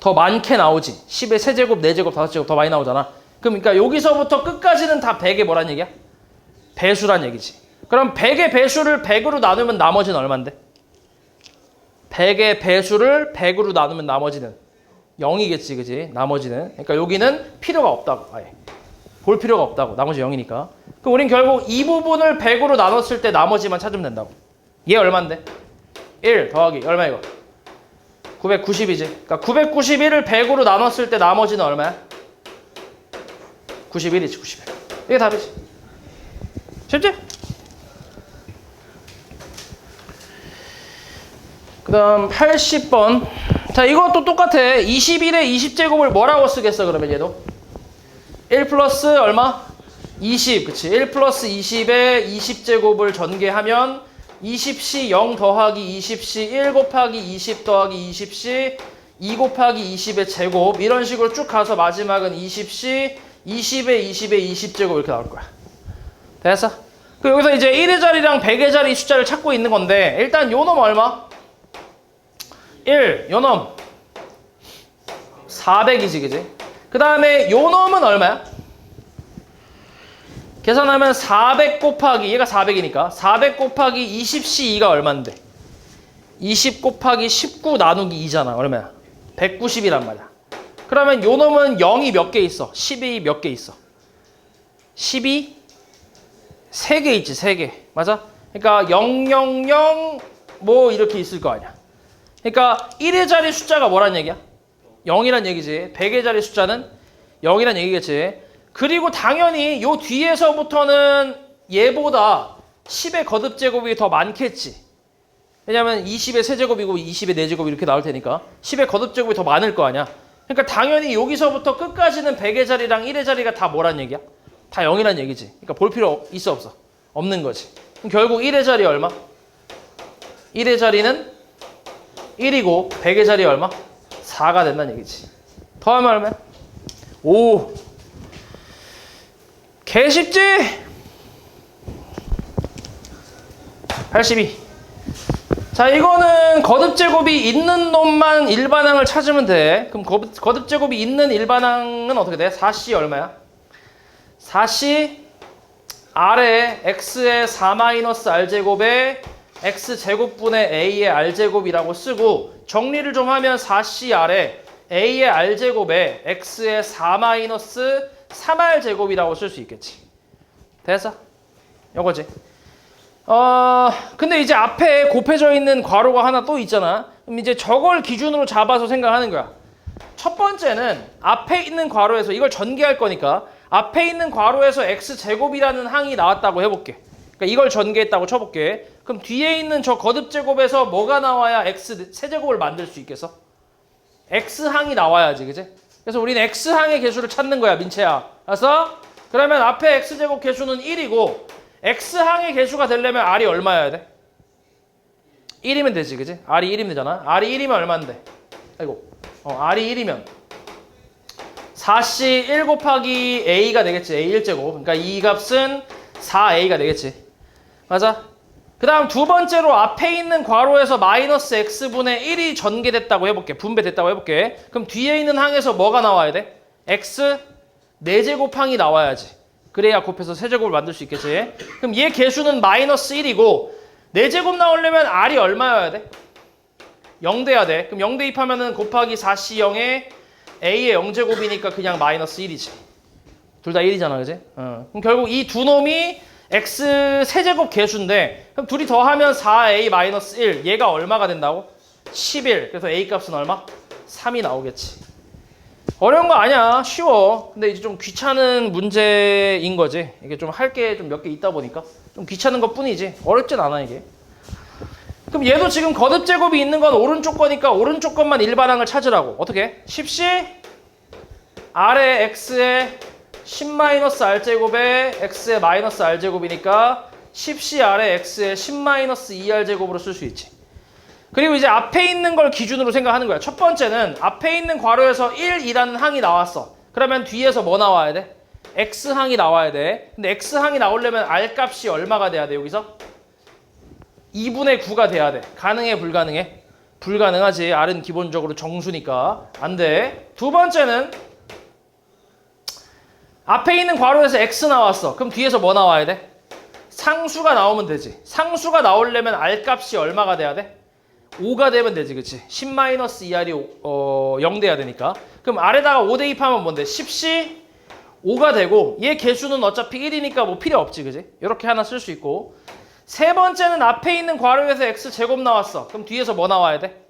더 많게 나오지. 10의 세제곱, 4제곱, 5제곱 더 많이 나오잖아. 그러니까 여기서부터 끝까지는 다 100의 뭐란 얘기야? 배수란 얘기지. 그럼 100의 배수를 100으로 나누면 나머지는 얼만데? 100의 배수를 100으로 나누면 나머지는 0이겠지, 그지? 나머지는. 그러니까 여기는 필요가 없다고. 아예. 볼 필요가 없다고. 나머지 0이니까. 그럼 우린 결국 이 부분을 100으로 나눴을 때 나머지만 찾으면 된다고. 얘 얼만데? 1 더하기 얼마 이거? 990이지. 그러니까 991을 100으로 나눴을 때 나머지는 얼마야? 91이지, 91. 이게 답이지. 쉽지? 그 다음 80번. 자, 이것도 똑같아. 21에 20제곱을 뭐라고 쓰겠어, 그러면 얘도? 1 플러스 얼마? 20. 그치. 1 플러스 20에 20제곱을 전개하면 20C 0 더하기 20C 1 곱하기 20 더하기 20C 2 곱하기 20의 제곱. 이런 식으로 쭉 가서 마지막은 20C 20에 20에 20제곱 이렇게 나올 거야. 됐어? 그 여기서 이제 1의 자리랑 100의 자리 숫자를 찾고 있는 건데 일단 요 놈 얼마? 1, 요 놈 400이지 그지? 그 다음에 요 놈은 얼마야? 계산하면 400 곱하기 얘가 400이니까 400 곱하기 20C2가 얼만데? 20 곱하기 19 나누기 2잖아. 얼마야? 190이란 말이야. 그러면 요 놈은 0이 몇 개 있어? 12 몇 개 있어? 12? 3개 있지, 3개. 맞아? 그러니까 000 뭐 이렇게 있을 거 아니야. 그러니까 1의 자리 숫자가 뭐란 얘기야? 0이란 얘기지. 100의 자리 숫자는 0이란 얘기겠지. 그리고 당연히 요 뒤에서부터는 얘보다 10의 거듭제곱이 더 많겠지. 왜냐면 20의 세제곱이고 20의 4제곱 이렇게 나올 테니까 10의 거듭제곱이 더 많을 거 아니야. 그러니까 당연히 여기서부터 끝까지는 100의 자리랑 1의 자리가 다 뭐란 얘기야? 다 0이란 얘기지. 그러니까 볼 필요 있어 없어? 없는 거지. 그럼 결국 1의 자리 얼마? 1의 자리는 1이고 100의 자리 얼마? 4가 된다는 얘기지. 더하면 얼마야? 5. 개 쉽지? 82. 자, 이거는 거듭제곱이 있는 놈만 일반항을 찾으면 돼. 그럼 거듭제곱이 있는 일반항은 어떻게 돼? 4C 얼마야? 4C 아래 x의 4-r제곱에 x제곱분의 a의 r제곱이라고 쓰고 정리를 좀 하면 4C 아래 a의 r제곱에 x의 4-3r제곱이라고 쓸 수 있겠지. 됐어? 요거지. 근데 이제 앞에 곱해져 있는 괄호가 하나 또 있잖아. 그럼 이제 저걸 기준으로 잡아서 생각하는 거야. 첫 번째는 앞에 있는 괄호에서 이걸 전개할 거니까 앞에 있는 괄호에서 x제곱이라는 항이 나왔다고 해볼게. 그러니까 이걸 전개했다고 쳐볼게. 그럼 뒤에 있는 저 거듭제곱에서 뭐가 나와야 x 세제곱을 만들 수 있겠어? x항이 나와야지, 그지? 그래서 우리는 x항의 개수를 찾는 거야, 민채야. 알았어? 그러면 앞에 x제곱 개수는 1이고 x항의 개수가 되려면 r이 얼마여야 돼? 1이면 되지, 그지? r이 1이면 되잖아. r이 1이면 얼마인데? 아이고, r이 1이면 4C 1 곱하기 a가 되겠지. a 1제곱. 그러니까 이 값은 4a가 되겠지. 맞아? 그 다음 두 번째로 앞에 있는 괄호에서 마이너스 x분의 1이 전개됐다고 해볼게. 분배됐다고 해볼게. 그럼 뒤에 있는 항에서 뭐가 나와야 돼? x 4제곱항이 나와야지. 그래야 곱해서 세제곱을 만들 수 있겠지. 그럼 얘 개수는 마이너스 1이고 4제곱 나오려면 r이 얼마여야 돼? 0 돼야 돼. 그럼 0 대입하면은 곱하기 4C 0에 a의 0제곱이니까 그냥 마이너스 1이지. 둘 다 1이잖아, 그지? 그럼 결국 이 두 놈이 x 세제곱 개수인데 그럼 둘이 더하면 4a 마이너스 1 얘가 얼마가 된다고? 11. 그래서 a 값은 얼마? 3이 나오겠지. 어려운 거 아니야. 쉬워. 근데 이제 좀 귀찮은 문제인 거지. 이게 좀 할 게 좀 몇 개 있다 보니까 좀 귀찮은 것 뿐이지. 어렵진 않아 이게. 그럼 얘도 지금 거듭제곱이 있는 건 오른쪽 거니까 오른쪽 것만 일반항을 찾으라고. 어떻게? 10C 아래 x의 10-r제곱에 x의 마이너스 r제곱이니까 10C 아래 x의 10-2r제곱으로 쓸 수 있지. 그리고 이제 앞에 있는 걸 기준으로 생각하는 거야. 첫 번째는 앞에 있는 괄호에서 1이라는 항이 나왔어. 그러면 뒤에서 뭐 나와야 돼? x항이 나와야 돼. 근데 x항이 나오려면 r값이 얼마가 돼야 돼, 여기서? 2분의 9가 돼야 돼. 가능해, 불가능해? 불가능하지. r은 기본적으로 정수니까. 안 돼. 두 번째는 앞에 있는 괄호에서 x 나왔어. 그럼 뒤에서 뭐 나와야 돼? 상수가 나오면 되지. 상수가 나오려면 r값이 얼마가 돼야 돼? 5가 되면 되지, 그치? 10-2r이 0 돼야 되니까. 그럼 아래다가 5 대입하면 뭔데? 10C 5가 되고 얘 개수는 어차피 1이니까 뭐 필요 없지, 그치? 이렇게 하나 쓸 수 있고. 세 번째는 앞에 있는 괄호에서 x제곱 나왔어. 그럼 뒤에서 뭐 나와야 돼?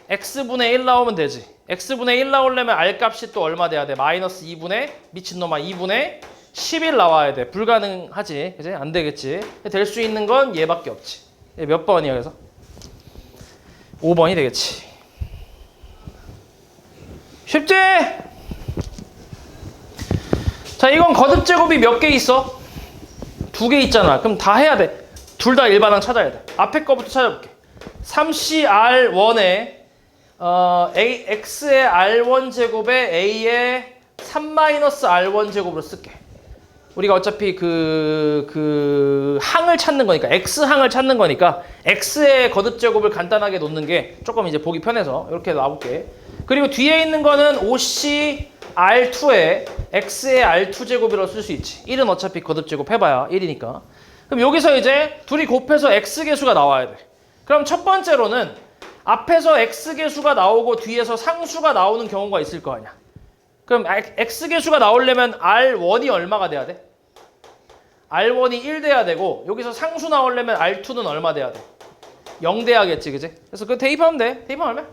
x분의 1 나오면 되지. x분의 1 나오려면 r값이 또 얼마 돼야 돼? 마이너스 2분의 미친놈아 2분의 11 나와야 돼. 불가능하지, 그치? 안 되겠지. 될 수 있는 건 얘밖에 없지. 얘 몇 번이야, 그래서? 5번이 되겠지. 쉽지? 자, 이건 거듭제곱이 몇 개 있어? 2개 있잖아. 그럼 다 해야 돼. 둘 다 일반항 찾아야 돼. 앞에 거부터 찾아볼게. 3CR1에 x의 r1 제곱에 a의 3-r1 제곱으로 쓸게. 우리가 어차피 그 항을 찾는 거니까 x항을 찾는 거니까 x의 거듭 제곱을 간단하게 놓는 게 조금 이제 보기 편해서 이렇게 놔볼게. 그리고 뒤에 있는 거는 5c r2에 x의 r2 제곱이라고 쓸 수 있지. 1은 어차피 거듭 제곱 해봐야 1이니까. 그럼 여기서 이제 둘이 곱해서 x 개수가 나와야 돼. 그럼 첫 번째로는 앞에서 x 개수가 나오고 뒤에서 상수가 나오는 경우가 있을 거 아니야. 그럼 x 개수가 나오려면 r1이 얼마가 돼야 돼? r1이 1 돼야 되고 여기서 상수 나오려면 r2는 얼마 돼야 돼? 0 돼야겠지, 그지? 그래서 그 대입하면 돼. 대입하면 얼마?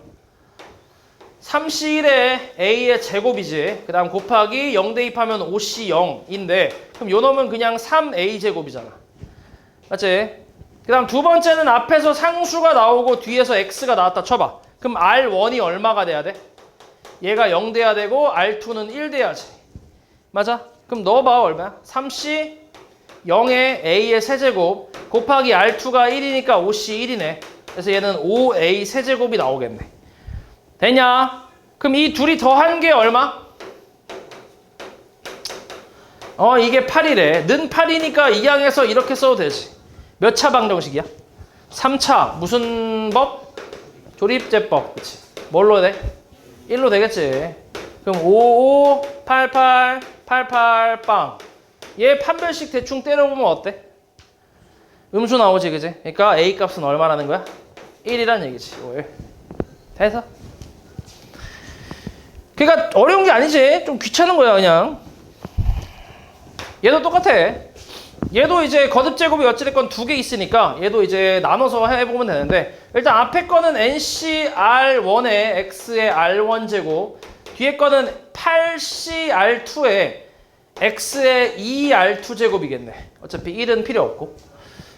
3c1에 a의 제곱이지. 그 다음 곱하기 0 대입하면 5c 0인데 그럼 요 놈은 그냥 3a 제곱이잖아. 맞지? 그 다음 두 번째는 앞에서 상수가 나오고 뒤에서 x가 나왔다 쳐봐. 그럼 r1이 얼마가 돼야 돼? 얘가 0 돼야 되고 r2는 1 돼야지. 맞아? 그럼 넣어봐. 얼마야? 3c 0에 a의 세제곱 곱하기 r2가 1이니까 5c 1이네. 그래서 얘는 5a 세제곱이 나오겠네. 되냐? 그럼 이 둘이 더한 게 얼마? 이게 8이래. 는 8이니까 이 항에서 이렇게 써도 되지. 몇 차 방정식이야? 3차. 무슨 법? 조립제법. 그치? 뭘로 돼? 1로 되겠지. 그럼 55, 88, 88, 빵. 얘 판별식 대충 때려보면 어때? 음수 나오지, 그지? 그러니까 A 값은 얼마라는 거야? 1이란 얘기지. 1. 돼서? 그러니까 어려운 게 아니지. 좀 귀찮은 거야, 그냥. 얘도 똑같아. 얘도 이제 거듭 제곱이 어찌됐건 2개 있으니까 얘도 이제 나눠서 해보면 되는데 일단 앞에 거는 NCR1에 X의 R1 제곱 뒤에 거는 8CR2에 X의 2R2 제곱이겠네. 어차피 1은 필요 없고.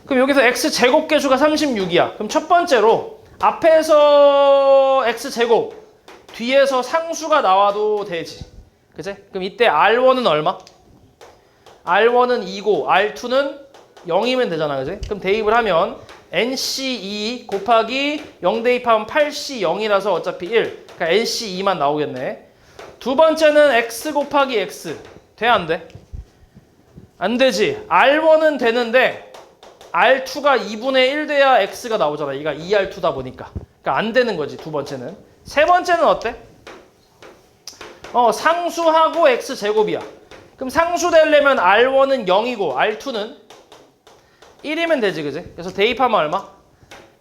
그럼 여기서 X 제곱 개수가 36이야. 그럼 첫 번째로 앞에서 X 제곱 뒤에서 상수가 나와도 되지. 그치? 그럼 이때 R1은 얼마? R1은 2고 R2는 0이면 되잖아. 그지? 그럼 대입을 하면 NC2 곱하기 0 대입하면 8C 0이라서 어차피 1. 그러니까 NC2만 나오겠네. 두 번째는 X 곱하기 X. 돼? 안 돼? 안 되지. R1은 되는데 R2가 2분의 1 돼야 X가 나오잖아. 얘가 2R2다 보니까. 그러니까 안 되는 거지. 두 번째는. 세 번째는 어때? 상수하고 X 제곱이야. 그럼 상수 되려면 R1은 0이고 R2는 1이면 되지, 그지? 그래서 대입하면 얼마?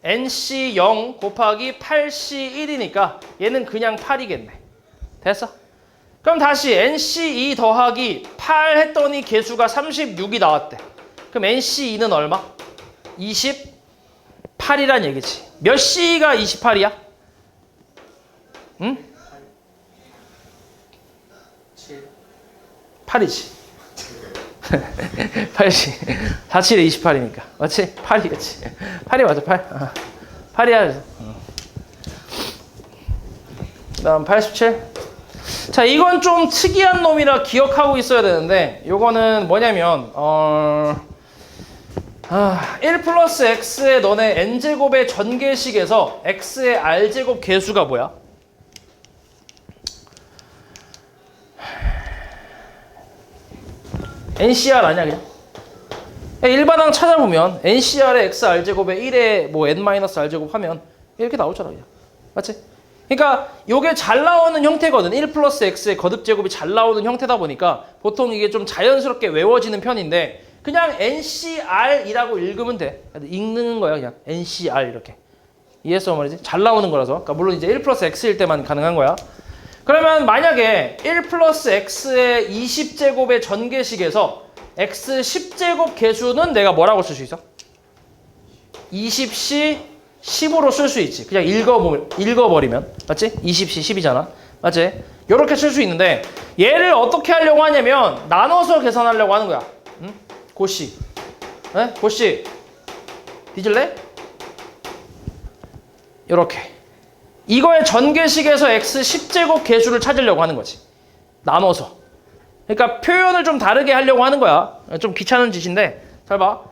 NC 0 곱하기 8C 1이니까 얘는 그냥 8이겠네. 됐어? 그럼 다시 NC 2 더하기 8 했더니 개수가 36이 나왔대. 그럼 NC 2는 얼마? 28이란 얘기지. 몇 C가 28이야? 응? 8이지. 8이지. 47에 28이니까. 맞지? 8이겠지. 8이 맞아, 8. 8이야. 그 다음 87. 자, 이건 좀 특이한 놈이라 기억하고 있어야 되는데, 요거는 뭐냐면, 1 플러스 x의 너네 n제곱의 전개식에서 x의 r제곱 개수가 뭐야? NCR 아니야 그냥? 일반항 찾아보면 NCR의 XR제곱에 1에 뭐 N-R제곱 하면 이렇게 나오잖아 그냥. 맞지? 그러니까 이게 잘 나오는 형태거든. 1 플러스 X의 거듭제곱이 잘 나오는 형태다 보니까 보통 이게 좀 자연스럽게 외워지는 편인데 그냥 NCR이라고 읽으면 돼. 읽는 거야 그냥. NCR 이렇게. 이해했어 말이지? 잘 나오는 거라서. 그러니까 물론 이제 1 플러스 X일 때만 가능한 거야. 그러면 만약에 1 플러스 x의 20제곱의 전개식에서 x 10제곱 개수는 내가 뭐라고 쓸 수 있어? 20c 10으로 쓸 수 있지. 그냥 읽어버리면. 맞지? 20c 10이잖아. 맞지? 이렇게 쓸 수 있는데 얘를 어떻게 하려고 하냐면 나눠서 계산하려고 하는 거야. 응? 고씨. 네? 고씨. 뒤질래? 이렇게. 이거의 전개식에서 x 10제곱 개수를 찾으려고 하는 거지. 나눠서. 그러니까 표현을 좀 다르게 하려고 하는 거야. 좀 귀찮은 짓인데 잘 봐.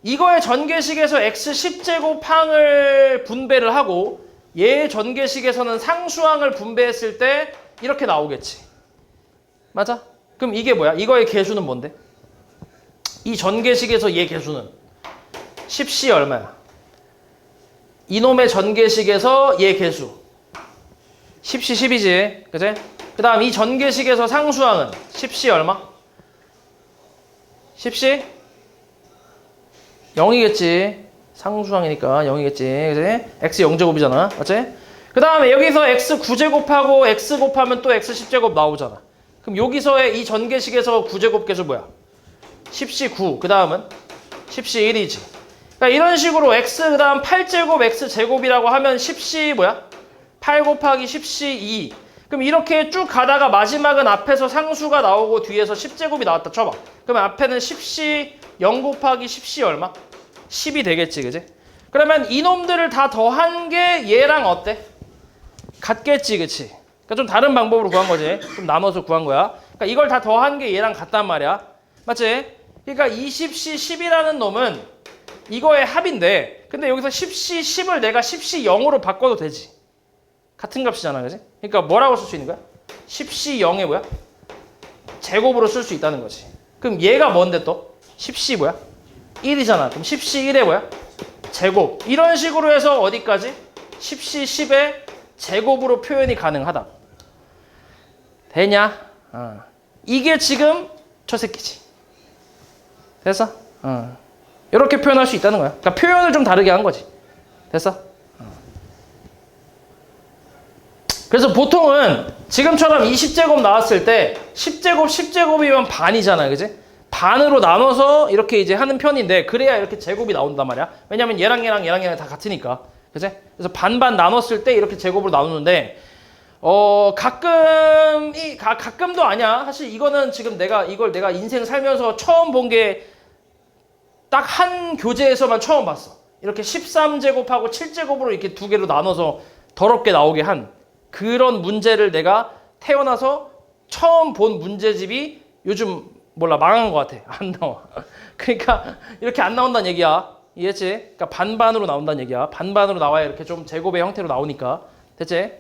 이거의 전개식에서 x 10제곱 항을 분배를 하고 얘의 전개식에서는 상수항을 분배했을 때 이렇게 나오겠지. 맞아? 그럼 이게 뭐야? 이거의 개수는 뭔데? 이 전개식에서 얘 개수는 10C 얼마야? 이놈의 전개식에서 얘 개수 10C 10이지, 그치? 그 다음 이 전개식에서 상수항은 10C 얼마? 10C? 0이겠지. 상수항이니까 0이겠지, 그치? x 0제곱이잖아, 맞지? 그 다음에 여기서 x 9제곱하고 x 곱하면 또 x 10제곱 나오잖아. 그럼 여기서의 이 전개식에서 9제곱 개수 뭐야? 10C 9, 그 다음은 10C 1이지. 그러니까 이런 식으로 x 그 다음 8제곱 x 제곱이라고 하면 10C 뭐야? 8 곱하기 10C 2. 그럼 이렇게 쭉 가다가 마지막은 앞에서 상수가 나오고 뒤에서 10제곱이 나왔다 쳐봐. 그러면 앞에는 10C 0 곱하기 10C 얼마? 10이 되겠지, 그지? 그러면 이놈들을 다 더한 게 얘랑 어때? 같겠지, 그치? 그러니까 좀 다른 방법으로 구한 거지. 좀 나눠서 구한 거야. 그러니까 이걸 다 더한 게 얘랑 같단 말이야. 맞지? 그러니까 20C 10이라는 놈은 이거의 합인데, 근데 여기서 10C 10을 내가 10C 0으로 바꿔도 되지. 같은 값이잖아, 그지? 그러니까 뭐라고 쓸 수 있는 거야? 10C 0의 뭐야? 제곱으로 쓸 수 있다는 거지. 그럼 얘가 뭔데 또? 10C 뭐야? 1이잖아. 그럼 10C 1의 뭐야? 제곱. 이런 식으로 해서 어디까지? 10C 10의 제곱으로 표현이 가능하다. 되냐? 이게 지금 저 새끼지. 됐어? 이렇게 표현할 수 있다는 거야. 그러니까 표현을 좀 다르게 한 거지. 됐어? 그래서 보통은 지금처럼 20제곱 나왔을 때 10제곱, 10제곱이면 반이잖아, 그지? 반으로 나눠서 이렇게 이제 하는 편인데 그래야 이렇게 제곱이 나온단 말이야. 왜냐면 얘랑 다 같으니까. 그지? 그래서 반반 나눴을 때 이렇게 제곱으로 나누는데 가끔도 아니야. 사실 이거는 지금 이걸 내가 인생 살면서 처음 본 게 딱 한 교재에서만 처음 봤어. 이렇게 13제곱하고 7제곱으로 이렇게 두 개로 나눠서 더럽게 나오게 한 그런 문제를 내가 태어나서 처음 본 문제집이 요즘 몰라 망한 것 같아. 안 나와. 그러니까 이렇게 안 나온다는 얘기야. 이해했지? 그러니까 반반으로 나온다는 얘기야. 반반으로 나와야 이렇게 좀 제곱의 형태로 나오니까. 됐지?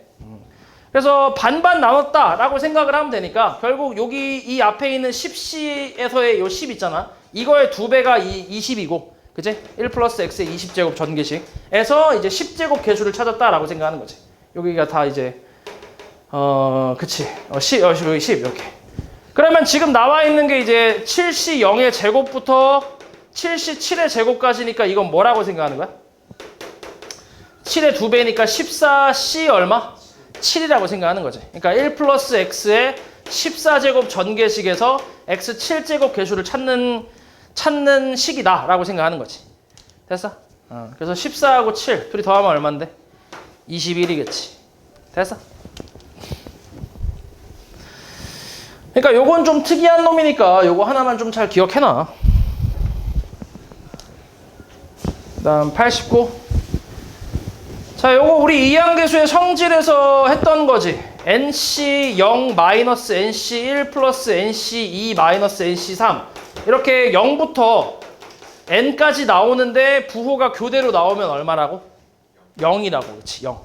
그래서 반반 나눴다라고 생각을 하면 되니까 결국 여기 이 앞에 있는 10C에서의 요 10 있잖아. 이거의 2배가 20이고, 그치? 1 플러스 X의 20제곱 전개식에서 이제 10제곱 개수를 찾았다라고 생각하는 거지. 여기가 다 이제 그치? 10 이렇게. 그러면 지금 나와 있는 게 이제 7C 0의 제곱부터 7C 7의 제곱까지니까 이건 뭐라고 생각하는 거야? 7의 2배니까 14C 얼마? 7이라고 생각하는 거지. 그러니까 1 플러스 X의 14제곱 전개식에서 X 7제곱 개수를 찾는 식이다라고 생각하는 거지. 됐어? 그래서 14하고 7 둘이 더하면 얼마인데? 21이겠지. 됐어? 그러니까 요건 좀 특이한 놈이니까 요거 하나만 좀 잘 기억해놔. 그 다음 89. 자, 요거 우리 이항계수의 성질에서 했던 거지. NC 0 마이너스 NC 1 플러스 NC 2 마이너스 NC 3 이렇게 0부터 N까지 나오는데 부호가 교대로 나오면 얼마라고? 0이라고. 그렇지, 0.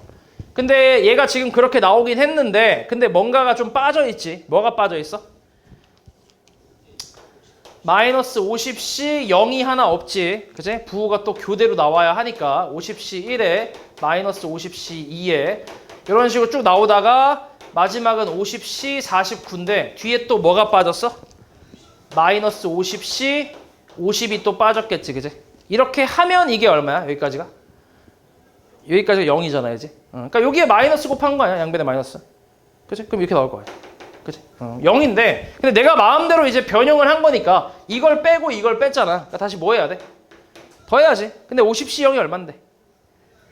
근데 얘가 지금 그렇게 나오긴 했는데 근데 뭔가가 좀 빠져있지. 뭐가 빠져있어? 마이너스 50C 0이 하나 없지. 그치? 부호가 또 교대로 나와야 하니까 50C 1에 마이너스 50C 2에 이런 식으로 쭉 나오다가 마지막은 50C 49인데 뒤에 또 뭐가 빠졌어? 마이너스 50C 50이 또 빠졌겠지. 그치? 이렇게 하면 이게 얼마야? 여기까지가? 여기까지가 0이잖아, 그지? 그러니까 여기에 마이너스 곱한 거 아니야? 양변에 마이너스. 그치? 그럼 이렇게 나올 거야. 그치? 0인데 근데 내가 마음대로 이제 변형을 한 거니까 이걸 빼고 이걸 뺐잖아. 그러니까 다시 뭐 해야 돼? 더해야지. 근데 50C 0이 얼만데?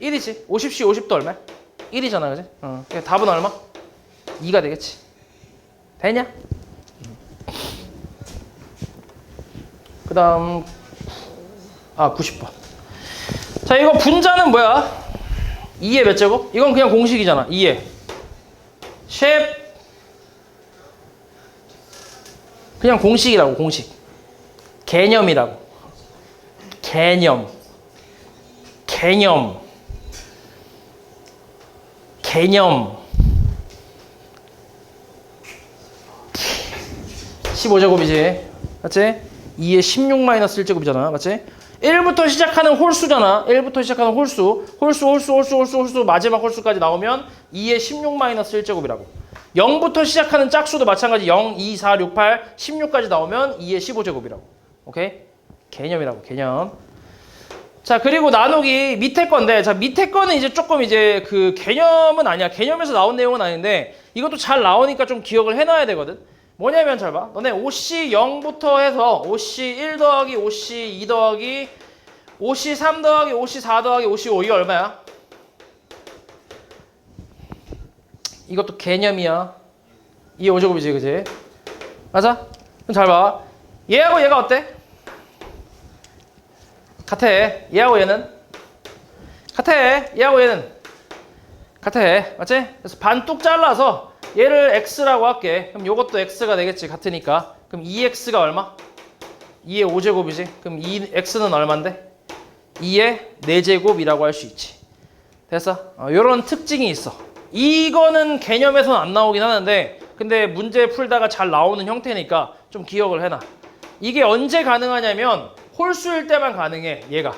1이지. 50C 50도 얼마야? 1이잖아, 그지? 그러니까 답은 얼마? 2가 되겠지. 되냐? 그 다음 90번. 자, 이거 분자는 뭐야? 2의 몇 제곱? 이건 그냥 공식이잖아. 2의 쉐 그냥 공식이라고. 공식. 개념이라고. 개념. 15제곱이지. 맞지? 2의 16 마이너스 1제곱이잖아. 맞지? 1부터 시작하는 홀수잖아. 1부터 시작하는 홀수. 홀수 마지막 홀수까지 나오면 2의 16 마이너스 1제곱이라고. 0부터 시작하는 짝수도 마찬가지. 0, 2, 4, 6, 8, 16까지 나오면 2의 15제곱이라고. 오케이? 개념이라고. 개념. 자, 그리고 나누기 밑에 건데, 자, 밑에 거는 이제 조금 이제 그 개념은 아니야. 개념에서 나온 내용은 아닌데, 이것도 잘 나오니까 좀 기억을 해놔야 되거든. 뭐냐면 잘 봐. 너네 OC 0부터 해서 OC 1 더하기 OC 2 더하기 OC 3 더하기 OC 4 더하기 OC 5 이게 얼마야? 이것도 개념이야. 2의 5제곱이지, 그지? 맞아? 그럼 잘 봐. 얘하고 얘가 어때? 같아. 얘하고 얘는? 같아. 얘하고 얘는? 같아. 맞지? 그래서 반 뚝 잘라서 얘를 x라고 할게. 그럼 요것도 x가 되겠지. 같으니까. 그럼 2x가 얼마? 2의 5제곱이지. 그럼 2x는 얼만데? 2의 4제곱이라고 할 수 있지. 됐어? 요런 특징이 있어. 이거는 개념에서는 안 나오긴 하는데 근데 문제 풀다가 잘 나오는 형태니까 좀 기억을 해놔. 이게 언제 가능하냐면 홀수일 때만 가능해. 얘가.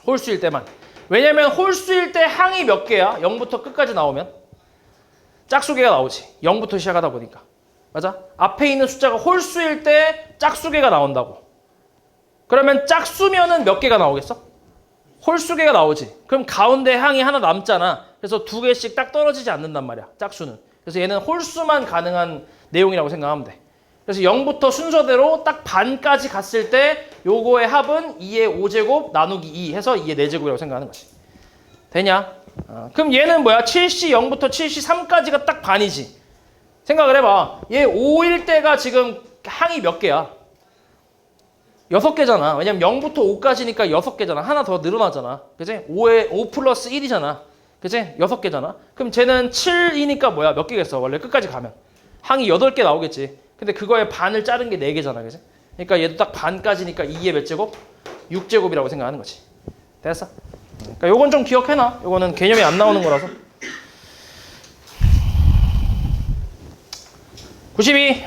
홀수일 때만. 왜냐면 홀수일 때 항이 몇 개야? 0부터 끝까지 나오면? 짝수개가 나오지. 0부터 시작하다 보니까. 맞아? 앞에 있는 숫자가 홀수일 때 짝수개가 나온다고. 그러면 짝수면은 몇 개가 나오겠어? 홀수개가 나오지. 그럼 가운데 항이 하나 남잖아. 그래서 2개씩 딱 떨어지지 않는단 말이야. 짝수는. 그래서 얘는 홀수만 가능한 내용이라고 생각하면 돼. 그래서 0부터 순서대로 딱 반까지 갔을 때 요거의 합은 2의 5제곱 나누기 2 해서 2의 4제곱이라고 생각하는 거지. 되냐? 그럼 얘는 뭐야? 7C 0부터 7C 3까지가 딱 반이지. 생각을 해봐. 얘 5일 때가 지금 항이 몇 개야? 6개잖아. 왜냐면 0부터 5까지니까 6개잖아. 하나 더 늘어나잖아. 그치? 5 플러스 1이잖아. 그치? 6개잖아. 그럼 쟤는 7이니까 뭐야? 몇 개겠어? 원래 끝까지 가면. 항이 8개 나오겠지. 근데 그거에 반을 자른 게 4개잖아. 그치? 그러니까 얘도 딱 반까지니까 2의 몇 제곱? 6제곱이라고 생각하는 거지. 됐어? 그러니까 요건 좀 기억해놔. 요거는 개념이 안 나오는 거라서. 92.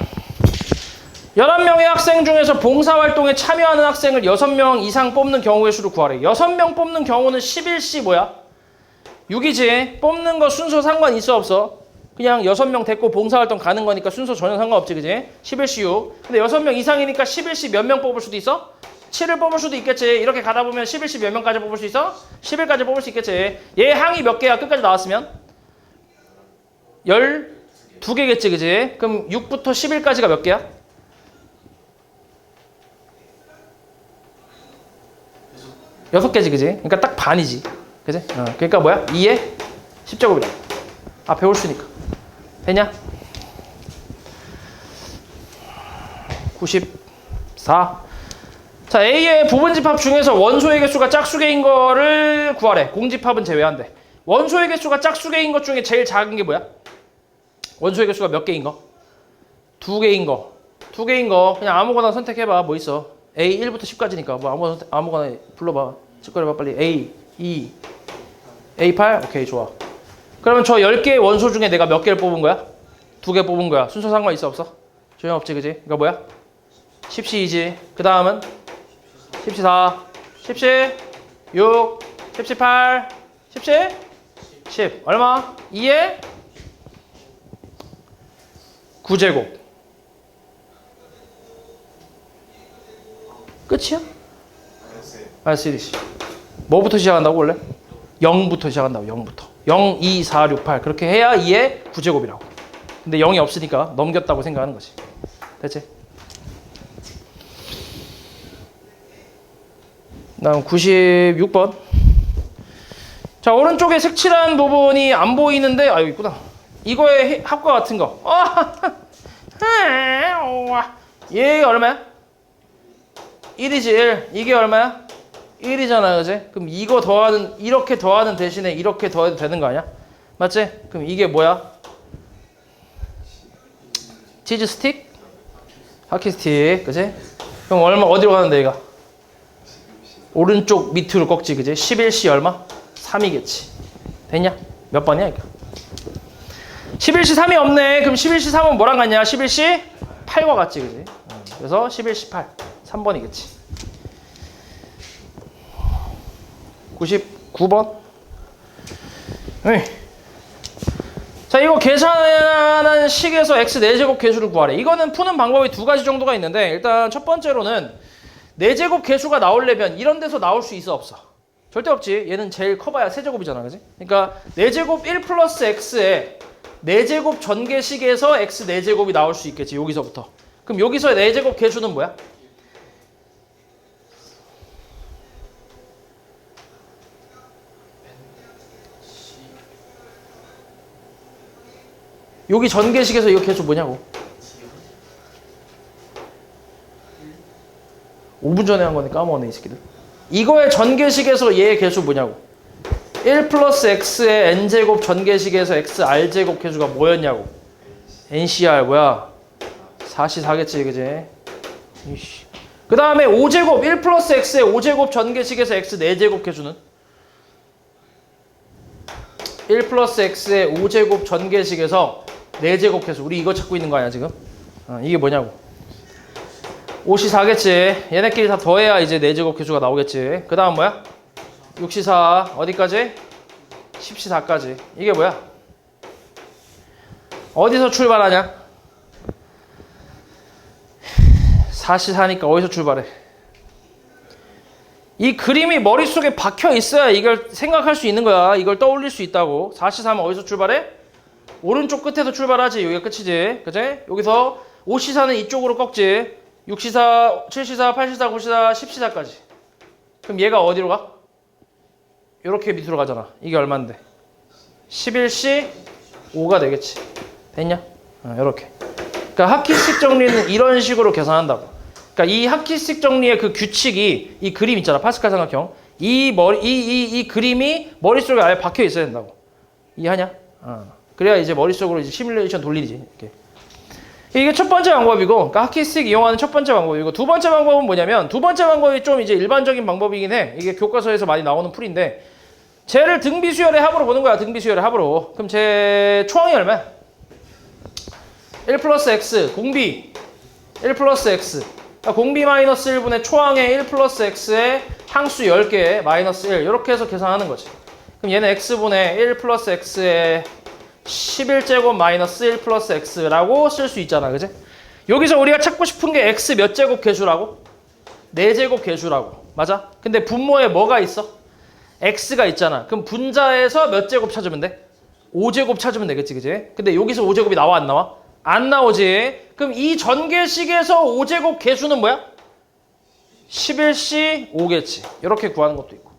11명의 학생 중에서 봉사활동에 참여하는 학생을 6명 이상 뽑는 경우의 수를 구하래. 6명 뽑는 경우는 11시 뭐야? 6이지. 뽑는 거 순서 상관 있어 없어? 그냥 6명 데리고 봉사활동 가는 거니까 순서 전혀 상관없지. 그지? 11시 6. 근데 6명 이상이니까 11시 몇 명 뽑을 수도 있어? 7을 뽑을 수도 있겠지. 이렇게 가다 보면 11시 몇 명까지 뽑을 수 있어? 10일까지 뽑을 수 있겠지. 얘 항이 몇 개야? 끝까지 나왔으면? 12개겠지. 그지? 그럼 6부터 10일까지가 몇 개야? 6개지. 그지? 그러니까 딱 반이지. 그지? 그러니까 뭐야? 2의 10제곱이다. 앞에 홀수니까. 되냐? 94. 자, A의 부분집합 중에서 원소의 개수가 짝수개인 거를 구하래. 공집합은 제외한대. 원소의 개수가 짝수개인 것 중에 제일 작은 게 뭐야? 원소의 개수가 몇 개인 거? 2개인 거. 2개인 거 그냥 아무거나 선택해봐. 뭐 있어? A 1부터 10까지니까 뭐 아무거나 불러봐. 측거려봐 빨리. A 2 A 8? 오케이 좋아. 그러면 저 10개의 원소 중에 내가 몇 개를 뽑은 거야? 2개 뽑은 거야. 순서 상관 있어 없어? 전혀 없지. 그지? 그러니까 뭐야? 10C이지. 그 다음은 14, 17, 6, 17, 17, 10. 얼마? 2의 9제곱. 끝이야? 알았어. 뭐부터 시작한다고 원래? 0부터 시작한다고. 0부터. 0, 2, 4, 6, 8. 그렇게 해야 2의 9제곱이라고. 근데 0이 없으니까 넘겼다고 생각하는 거지. 됐지? 다음 96번. 자, 오른쪽에 색칠한 부분이 안 보이는데 여기 있구나. 이거의 합과 같은 거. 얘 얼마야? 1이지 1. 이게 얼마야? 1이잖아. 그지? 그럼 이거 더하는 이렇게 더하는 대신에 이렇게 더해도 되는 거 아니야? 맞지? 그럼 이게 뭐야? 치즈 스틱? 하키 스틱. 그지? 그럼 얼마 어디로 가는데 얘가? 오른쪽 밑으로 꺾지. 그지? 11C 얼마? 3이겠지. 됐냐? 몇 번이야 이거? 11C 3이 없네. 그럼 11C 3은 뭐랑 같냐? 11C 8과 같지. 그지? 그래서 11C 8. 3번이겠지. 99번. 자, 이거 계산한 식에서 x 4제곱 계수를 구하래. 이거는 푸는 방법이 두 가지 정도가 있는데 일단 첫 번째로는 4제곱 계수가 나오려면 이런 데서 나올 수 있어 없어? 절대 없지. 얘는 제일 커봐야 세제곱이잖아, 그지? 그러니까 4제곱 1 플러스 x에 4제곱 전개식에서 x 4제곱이 나올 수 있겠지, 여기서부터. 그럼 여기서 4제곱 계수는 뭐야? 여기 전개식에서 이거 계수 뭐냐고? 5분 전에 한 거니 까먹었네 이 새끼들. 이거의 전개식에서 얘의 계수 뭐냐고? 1 플러스 x의 n제곱 전개식에서 x r제곱 계수가 뭐였냐고? ncr 뭐야? 4시4겠지 그지? 그 다음에 5제곱 1 플러스 x의 5제곱 전개식에서 x 4제곱 계수는? 1 플러스 x의 5제곱 전개식에서 4제곱 계수. 우리 이거 찾고 있는 거 아니야 지금? 이게 뭐냐고? 5시 4겠지. 얘네끼리 다 더해야 이제 4제곱 계수가 나오겠지. 그 다음 뭐야? 6시 4 어디까지? 10시 4까지. 이게 뭐야? 어디서 출발하냐? 4시 4니까 어디서 출발해? 이 그림이 머릿속에 박혀 있어야 이걸 생각할 수 있는 거야. 이걸 떠올릴 수 있다고. 4시 4면 어디서 출발해? 오른쪽 끝에서 출발하지. 여기가 끝이지. 그치? 여기서 5시 4는 이쪽으로 꺾지. 6시 4, 7시 4, 8시 4, 9시 4, 10시 4까지. 그럼 얘가 어디로 가? 이렇게 밑으로 가잖아. 이게 얼만데? 11시 5가 되겠지. 됐냐? 이렇게. 그러니까 하키식 정리는 이런 식으로 계산한다고. 그러니까 이 하키식 정리의 그 규칙이 이 그림 있잖아. 파스칼 삼각형. 이 그림이 머릿속에 아예 박혀 있어야 된다고. 이해하냐? 그래야 이제 머릿속으로 이제 시뮬레이션 돌리지. 이렇게. 이게 첫 번째 방법이고, 그러니까 하키식 이용하는 첫 번째 방법이고, 두 번째 방법은 뭐냐면, 두 번째 방법이 좀 이제 일반적인 방법이긴 해. 이게 교과서에서 많이 나오는 풀인데, 쟤를 등비수열의 합으로 보는 거야. 등비수열의 합으로. 그럼 쟤 초항이 얼마야? 1 플러스 x, 공비 1 플러스 x. 그러니까 공비 마이너스 1분의 초항의 1 플러스 x의 항수 10개 마이너스 1. 이렇게 해서 계산하는 거지. 그럼 얘는 x분의 1 플러스 x의 11제곱 마이너스 1 플러스 x라고 쓸 수 있잖아. 그지? 여기서 우리가 찾고 싶은 게 x 몇 제곱 계수라고? 4제곱 계수라고. 맞아? 근데 분모에 뭐가 있어? x가 있잖아. 그럼 분자에서 몇 제곱 찾으면 돼? 5제곱 찾으면 되겠지. 그지? 근데 여기서 5제곱이 나와 안 나와? 안 나오지. 그럼 이 전개식에서 5제곱 계수는 뭐야? 11시 5겠지. 이렇게 구하는 것도 있고.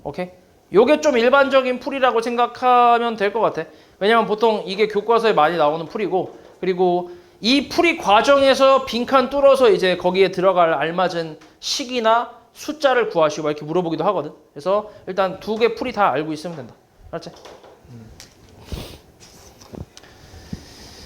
오케이? 요게 좀 일반적인 풀이라고 생각하면 될 것 같아. 왜냐면 보통 이게 교과서에 많이 나오는 풀이고, 그리고 이 풀이 과정에서 빈칸 뚫어서 이제 거기에 들어갈 알맞은 식이나 숫자를 구하시고 이렇게 물어보기도 하거든. 그래서 일단 두 개 풀이 다 알고 있으면 된다. 알았지?